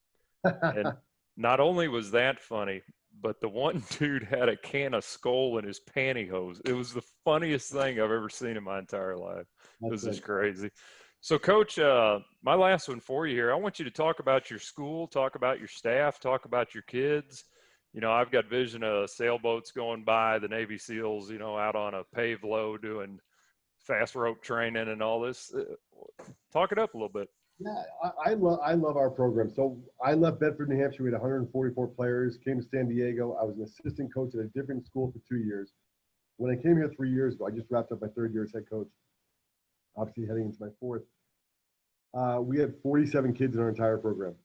And not only was that funny, but the one dude had a can of Skull in his pantyhose. It was the funniest thing I've ever seen in my entire life. It was just crazy. So, Coach, my last one for you here, I want you to talk about your school, talk about your staff, talk about your kids. I've got vision of sailboats going by, the Navy SEALs, out on a paved load doing fast rope training and all this. Talk it up a little bit. Yeah, I love our program. So I left Bedford, New Hampshire. We had 144 players. Came to San Diego. I was an assistant coach at a different school for 2 years. When I came here 3 years ago, I just wrapped up my 3rd year as head coach. Obviously, heading into my 4th. We had 47 kids in our entire program.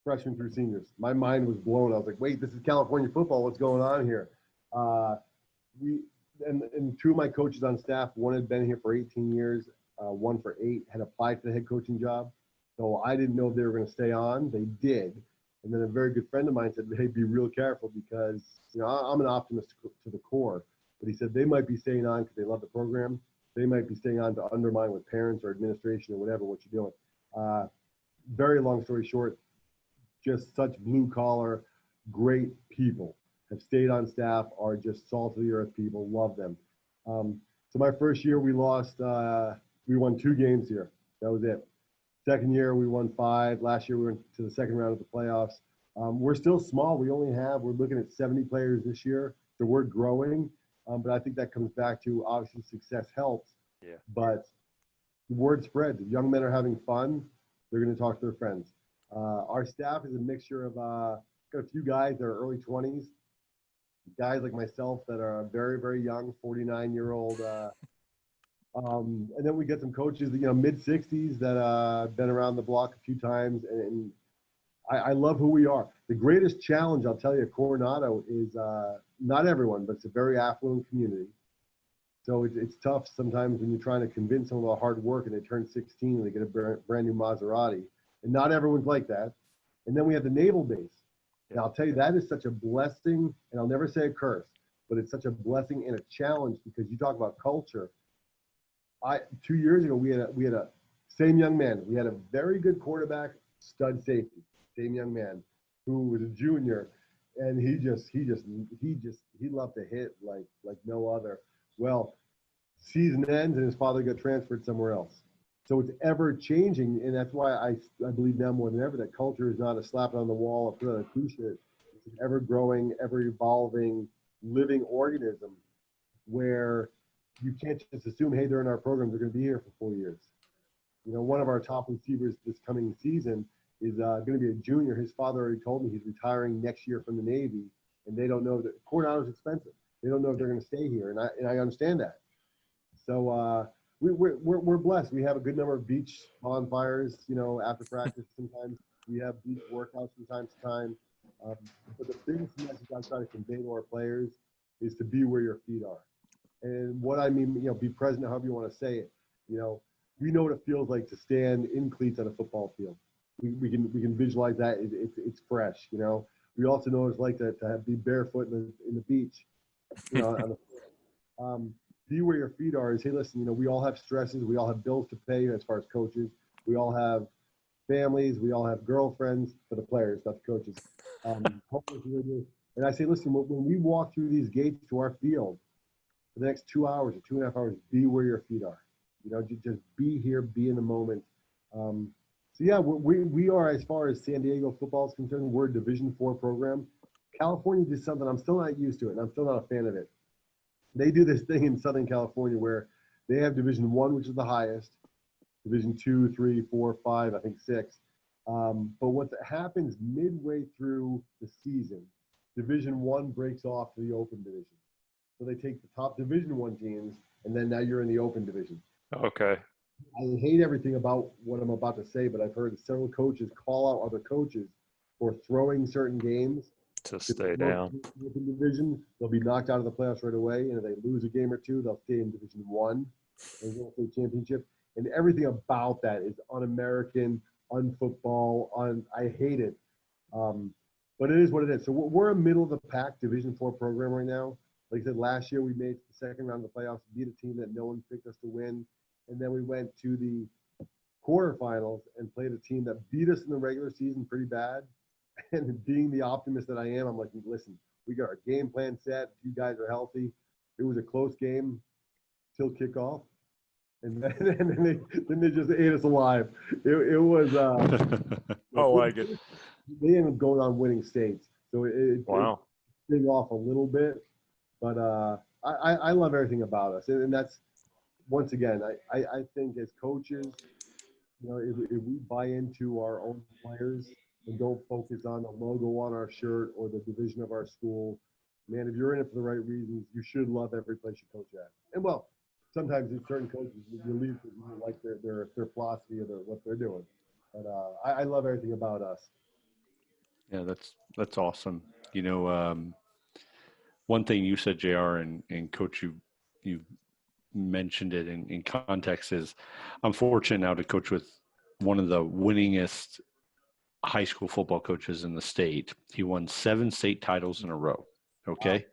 freshmen through seniors. My mind was blown. I was like, wait, this is California football. What's going on here? Uh, we and two of my coaches on staff, one had been here for 18 years, one for 8, had applied for the head coaching job. So I didn't know if they were going to stay on. They did. And then a very good friend of mine said, hey, be real careful because, I'm an optimist to the core. But he said they might be staying on because they love the program. They might be staying on to undermine with parents or administration or whatever, what you're doing. Very long story short, just such blue collar, great people have stayed on staff, are just salt of the earth people, love them. So my first year we lost, we won 2 games here. That was it. Second year we won 5. Last year we went to the second round of the playoffs. We're still small. We're looking at 70 players this year. So we're growing. But I think that comes back to obviously success helps. Yeah. But the word spreads. If young men are having fun, they're going to talk to their friends. Our staff is a mixture of got a few guys that are early 20s, guys like myself that are very, very young, 49-year-old. And then we get some coaches, mid 60s that been around the block a few times. And I love who we are. The greatest challenge, I'll tell you, at Coronado is not everyone, but it's a very affluent community. So it's tough sometimes when you're trying to convince them of the hard work and they turn 16 and they get a brand new Maserati. And not everyone's like that. And then we have the naval base. And I'll tell you, that is such a blessing, and I'll never say a curse, but it's such a blessing and a challenge because you talk about culture. 2 years ago, we had a same young man. We had a very good quarterback, stud safety, same young man who was a junior, and he loved to hit like no other. Well, season ends and his father got transferred somewhere else. So it's ever changing, and that's why I believe now more than ever that culture is not a slap on the wall or put on a t-shirt. It's an ever growing, ever evolving, living organism where you can't just assume, hey, they're in our program, they're going to be here for 4 years. One of our top receivers this coming season is going to be a junior. His father already told me he's retiring next year from the Navy, and they don't know that Coronado's expensive. They don't know if they're going to stay here, and I understand that. So we're blessed. We have a good number of beach bonfires, after practice. Sometimes we have beach workouts from time to time. But the biggest message I try to convey to our players is to be where your feet are. And what I mean, be present, however you want to say it. We know what it feels like to stand in cleats on a football field. We can visualize that. It's fresh. We also know what it's like to be barefoot in the beach. On the, be where your feet are is, hey, listen, we all have stresses. We all have bills to pay as far as coaches. We all have families. We all have girlfriends for the players, not the coaches. And I say, listen, when we walk through these gates to our field for the next 2 hours or 2.5 hours, be where your feet are. Just be here, be in the moment. So yeah, we are, as far as San Diego football is concerned, we're a Division IV program. California did something I'm still not used to it, and I'm still not a fan of it. They do this thing in Southern California where they have Division I, which is the highest, Division II, III, IV, V, I think 6. But what happens midway through the season, Division I breaks off to the open division. So they take the top Division I teams, and then now you're in the open division. Okay. I hate everything about what I'm about to say, but I've heard several coaches call out other coaches for throwing certain games To stay down. Open division, they'll be knocked out of the playoffs right away, and if they lose a game or two, they'll stay in Division I and go for the championship. And everything about that is un-American, un-football, I hate it. But it is what it is. So we're a middle of the pack Division IV program right now. Like I said, last year we made the second round of the playoffs, beat a team that no one picked us to win. And then we went to the quarterfinals and played a team that beat us in the regular season pretty bad. And being the optimist that I am, I'm like, listen, we got our game plan set. You guys are healthy. It was a close game till kickoff. And then they just ate us alive. It was I like it. They ended up going on winning states. So Wow. it thing off a little bit. But I love everything about us. And that's, once again, I think as coaches, if we buy into our own players and don't focus on the logo on our shirt or the division of our school, man, if you're in it for the right reasons, you should love every place you coach at. And well, sometimes in certain coaches, you leave because you don't like their philosophy or what they're doing. But I love everything about us. Yeah, that's awesome. You know, one thing you said, JR, and Coach, you mentioned it in context is I'm fortunate now to coach with one of the winningest high school football coaches in the state. He won 7 state titles in a row. Okay.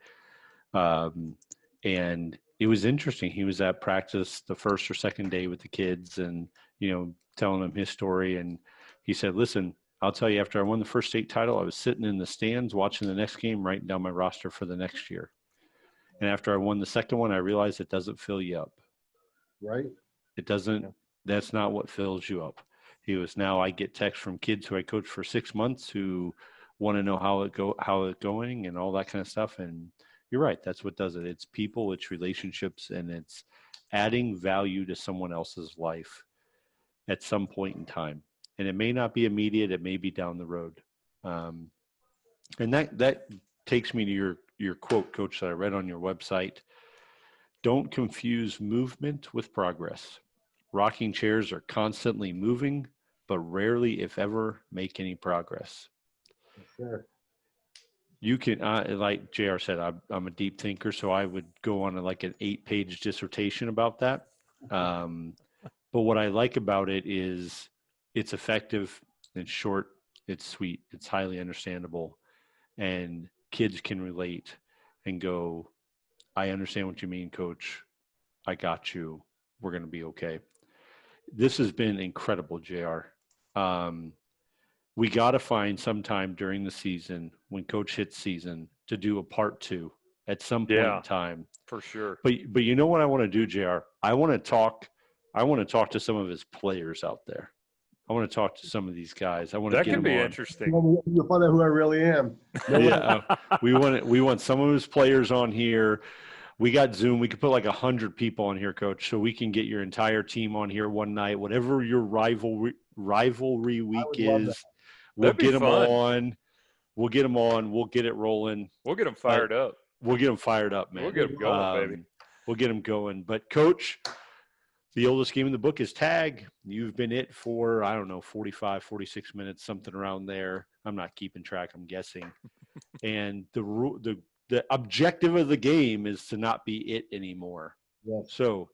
Um, and it was interesting. He was at practice the first or second day with the kids and, you know, telling them his story. And he said, listen, I'll tell you, after I won the first state title, I was sitting in the stands watching the next game, writing down my roster for the next year. And after I won the second one, I realized it doesn't fill you up. Right. It doesn't, that's not what fills you up. He was, now I get texts from kids who I coached for 6 months who want to know how it's going and all that kind of stuff. And you're right. That's what does it. It's people, it's relationships, and it's adding value to someone else's life at some point in time. And it may not be immediate. It may be down the road. And that takes me to your quote, Coach, that I read on your website. Don't confuse movement with progress. Rocking chairs are constantly moving, but rarely, if ever, make any progress. Sure. You can, like JR said, I'm a deep thinker, so I would go on like an 8-page dissertation about that. But what I like about it is it's effective, it's short, it's sweet, it's highly understandable, and kids can relate and go, I understand what you mean, Coach. I got you. We're going to be okay. This has been incredible, JR. We got to find some time during the season when Coach hits season to do a part 2 at some point in time. For sure. But you know what I want to do, JR? I want to talk to some of his players out there. I want to talk to some of these guys. I want to That get can them be on. interesting. You'll find out who I really am. Yeah, we want some of his players on here. We got Zoom. We could put like 100 people on here, Coach, so we can get your entire team on here one night. Whatever your rivalry week is, we'll get them on. We'll get them on. We'll get it rolling. We'll get them fired up. We'll get them fired up, man. We'll get them going, baby. We'll get them going. But, Coach, the oldest game in the book is tag. You've been it for, I don't know, 45, 46 minutes, something around there. I'm not keeping track, I'm guessing. And the objective of the game is to not be it anymore. Yes. So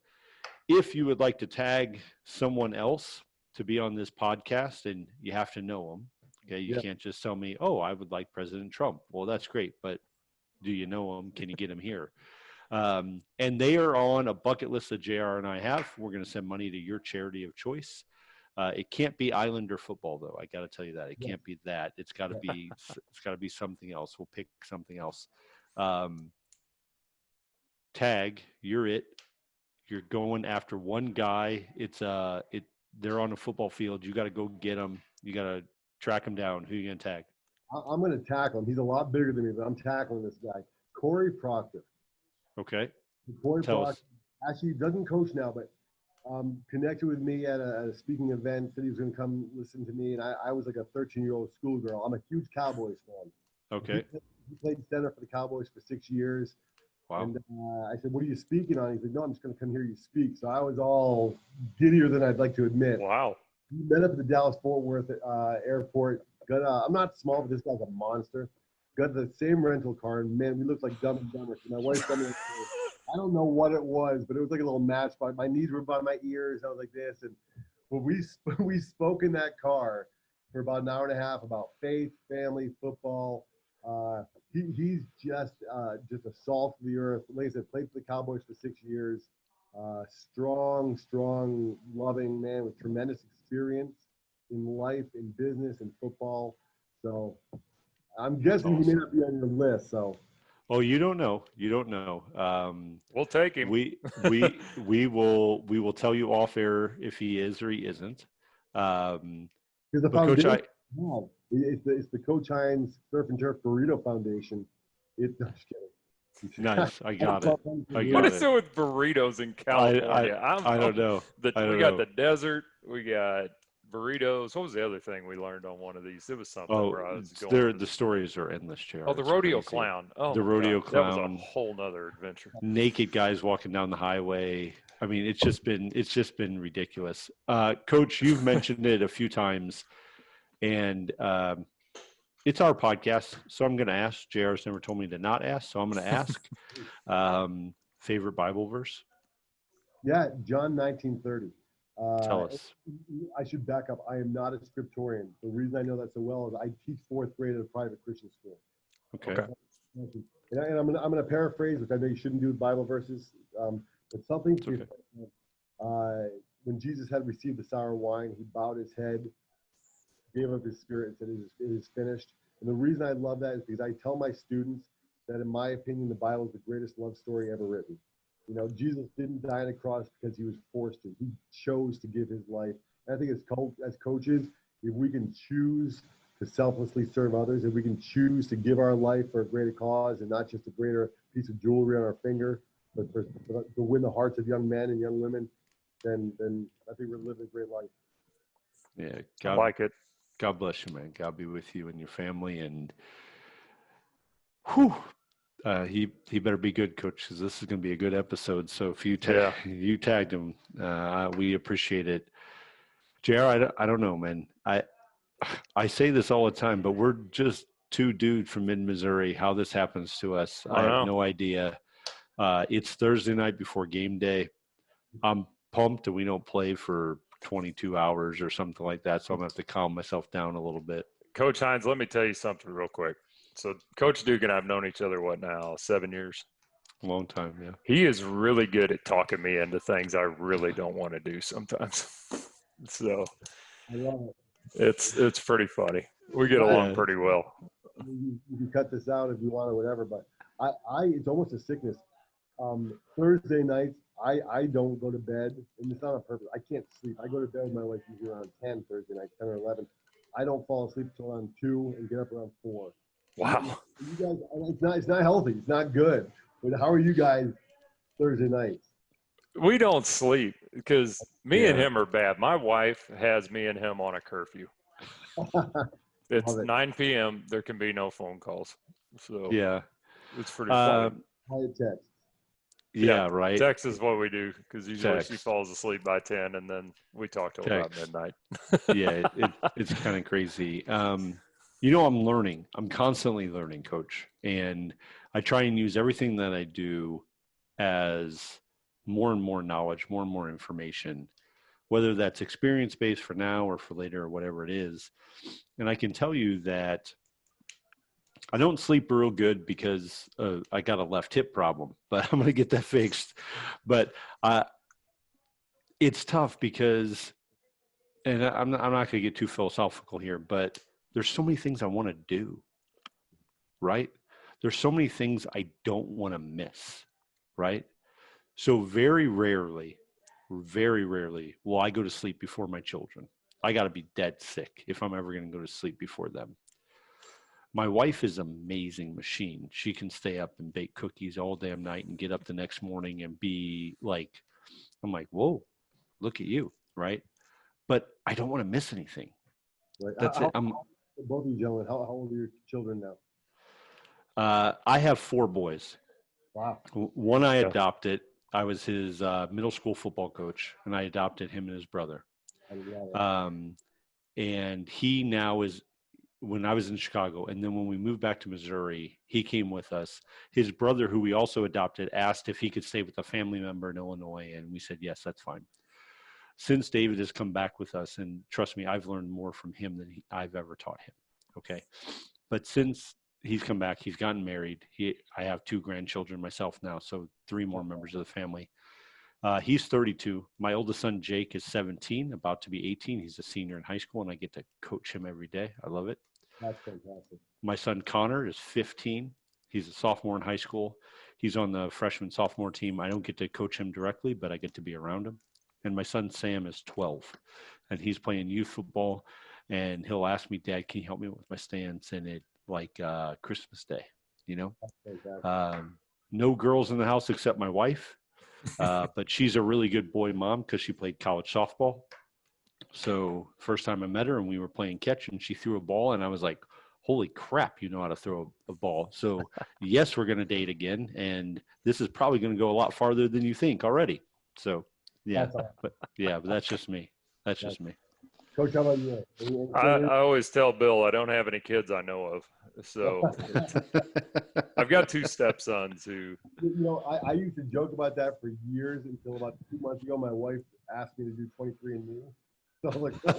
if you would like to tag someone else to be on this podcast, and you have to know them, okay? You can't just tell me, oh, I would like President Trump. Well, that's great, but do you know him? Can you get him here? And they are on a bucket list that JR and I have. We're going to send money to your charity of choice. It can't be Islander football, though. I got to tell you that it can't be that. It's got to be. It's got to be something else. We'll pick something else. Tag, you're it. You're going after one guy. They're on a football field. You got to go get them. You got to track them down. Who are you gonna tag? I'm going to tackle him. He's a lot bigger than me, but I'm tackling this guy, Corey Proctor. Okay. Corey Proctor actually doesn't coach now, but connected with me at a speaking event. Said he was going to come listen to me, and I was like a 13-year-old schoolgirl. I'm a huge Cowboys fan. Okay. He played center for the Cowboys for 6 years. Wow. And I said, what are you speaking on? He's like, no, I'm just going to come hear you speak. So I was all giddier than I'd like to admit. Wow. We met up at the Dallas-Fort Worth airport. I'm not small, but this guy's a monster. Got the same rental car, and man, we looked like Dumb and Dumber. My wife told me, I don't know what it was, but it was like a little match. My knees were by my ears. I was like this, and well, we spoke in that car for about an hour and a half about faith, family, football. He's just a salt of the earth. Like I said, played for the Cowboys for 6 years. Strong, loving man with tremendous experience in life, in business, in football. So I'm guessing he may not be on your list. So. Oh, you don't know. You don't know. We'll take him. We will tell you off air if he is or he isn't. Because the foundation, it's the Coach Hines Surf and Turf Burrito Foundation. Just kidding. Nice. I got it. What is it with burritos in California? I don't know. We got the desert. We got burritos. What was the other thing we learned on one of these? It was something where I was going. The stories are endless, Jared. Oh, the rodeo clown. Oh, the rodeo clown. That was a whole nother adventure. Naked guys walking down the highway. I mean, it's just been ridiculous. Coach, you've mentioned it a few times, and it's our podcast, so I'm going to ask. JR's never told me to not ask, so I'm going to ask. Favorite Bible verse? Yeah, John 19:30. Tell us. I should back up. I am not a scriptorian. The reason I know that so well is I teach fourth grade at a private Christian school. Okay. And I'm gonna paraphrase, which I know you shouldn't do with Bible verses, but something to when Jesus had received the sour wine, he bowed his head, gave up his spirit, and said, "It is finished." And the reason I love that is because I tell my students that, in my opinion, the Bible is the greatest love story ever written. You know, Jesus didn't die on a cross because he was forced to. He chose to give his life. And I think as coaches, if we can choose to selflessly serve others, if we can choose to give our life for a greater cause and not just a greater piece of jewelry on our finger, but to win the hearts of young men and young women, then I think we're living a great life. Yeah, I like it. God bless you, man. God be with you and your family. And whew, he better be good, Coach, because this is going to be a good episode. So if you you tagged him, we appreciate it. JR, I don't know, man. I say this all the time, but we're just two dudes from mid-Missouri. How this happens to us, I have no idea. It's Thursday night before game day. I'm pumped, and we don't play for 22 hours or something like that, so I'm going to have to calm myself down a little bit. Coach Hines, let me tell you something real quick. So Coach Duke and I have known each other, 7 years? A long time, yeah. He is really good at talking me into things I really don't want to do sometimes. So I love it. It's pretty funny. We get along pretty well. You can cut this out if you want or whatever, but it's almost a sickness. Thursday nights, I don't go to bed, and it's not on purpose. I can't sleep. I go to bed with my wife usually around 10 Thursday night, 10 or 11. I don't fall asleep until around 2 and get up around 4. Wow. You guys, it's not healthy. It's not good. But how are you guys Thursday nights? We don't sleep because me and him are bad. My wife has me and him on a curfew. It's 9 p.m. There can be no phone calls. So yeah, it's pretty funny. Text. Yeah, right. Text is what we do because usually she falls asleep by 10, and then we talk till about midnight. Yeah, it's kind of crazy. You know, I'm learning. I'm constantly learning, Coach. And I try and use everything that I do as more and more knowledge, more and more information, whether that's experience-based for now or for later or whatever it is. And I can tell you that I don't sleep real good because I got a left hip problem, but I'm going to get that fixed. But it's tough because, and I'm not going to get too philosophical here, but there's so many things I want to do, right? There's so many things I don't want to miss, right? So very rarely will I go to sleep before my children. I got to be dead sick if I'm ever going to go to sleep before them. My wife is an amazing machine. She can stay up and bake cookies all damn night and get up the next morning and be like, I'm like, whoa, look at you, right? But I don't want to miss anything. Right. That's it. Both of you gentlemen, how old are your children now? I have 4 boys. Wow. One I adopted. I was his middle school football coach, and I adopted him and his brother. And he now is, when I was in Chicago, and then when we moved back to Missouri, he came with us. His brother, who we also adopted, asked if he could stay with a family member in Illinois, and we said, yes, that's fine. Since David has come back with us, and trust me, I've learned more from him than I've ever taught him. Okay. But since he's come back, he's gotten married. I have 2 grandchildren myself now, so 3 more members of the family. He's 32. My oldest son, Jake, is 17, about to be 18. He's a senior in high school, and I get to coach him every day. I love it. That's fantastic. My son, Connor, is 15. He's a sophomore in high school. He's on the freshman sophomore team. I don't get to coach him directly, but I get to be around him. And my son, Sam, is 12, and he's playing youth football. And he'll ask me, Dad, can you help me with my stance? And it like Christmas Day, you know? No girls in the house except my wife. But she's a really good boy mom because she played college softball. So first time I met her and we were playing catch and she threw a ball and I was like, holy crap, you know how to throw a ball. So yes, we're going to date again. And this is probably going to go a lot farther than you think already. So yeah, but that's just me. That's just me. Coach, how about you? I always tell Bill I don't have any kids I know of. So I've got 2 stepsons who. I used to joke about that for years until about 2 months ago. My wife asked me to do 23andMe. So I was like,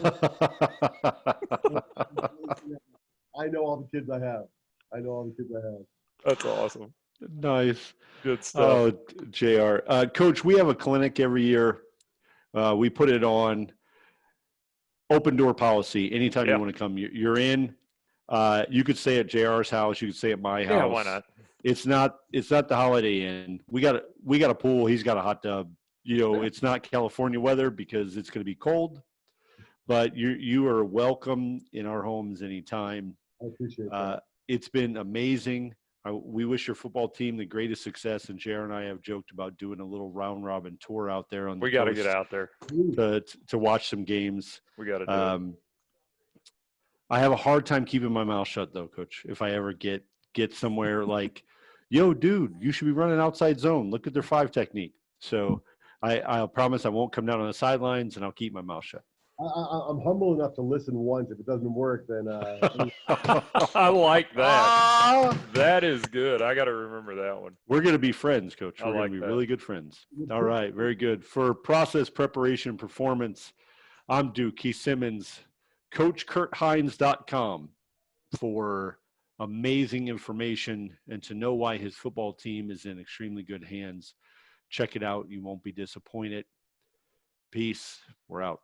I know all the kids I have. I know all the kids I have. That's awesome. Nice. Good stuff. Oh, JR. Coach, we have a clinic every year. We put it on open door policy. Anytime you want to come, you're in. You could stay at JR's house. You could stay at my house. Yeah, why not? It's not the Holiday Inn. We got a pool. He's got a hot tub. It's not California weather because it's going to be cold. But you are welcome in our homes anytime. I appreciate that. It's been amazing. We wish your football team the greatest success, and JR and I have joked about doing a little round robin tour out there on the We got to coast get out there to watch some games. We got to do it. I have a hard time keeping my mouth shut though, Coach. If I ever get somewhere like, yo, dude, you should be running outside zone. Look at their 5 technique. So I'll promise I won't come down on the sidelines, and I'll keep my mouth shut. I'm humble enough to listen once. If it doesn't work, then I like that. That is good. I got to remember that one. We're going to be friends, Coach. We're going to be that. really good friends. All right. Very good. For process, preparation, and performance, I'm Duke. He's Simmons. CoachKurtHines.com for amazing information and to know why his football team is in extremely good hands. Check it out. You won't be disappointed. Peace. We're out.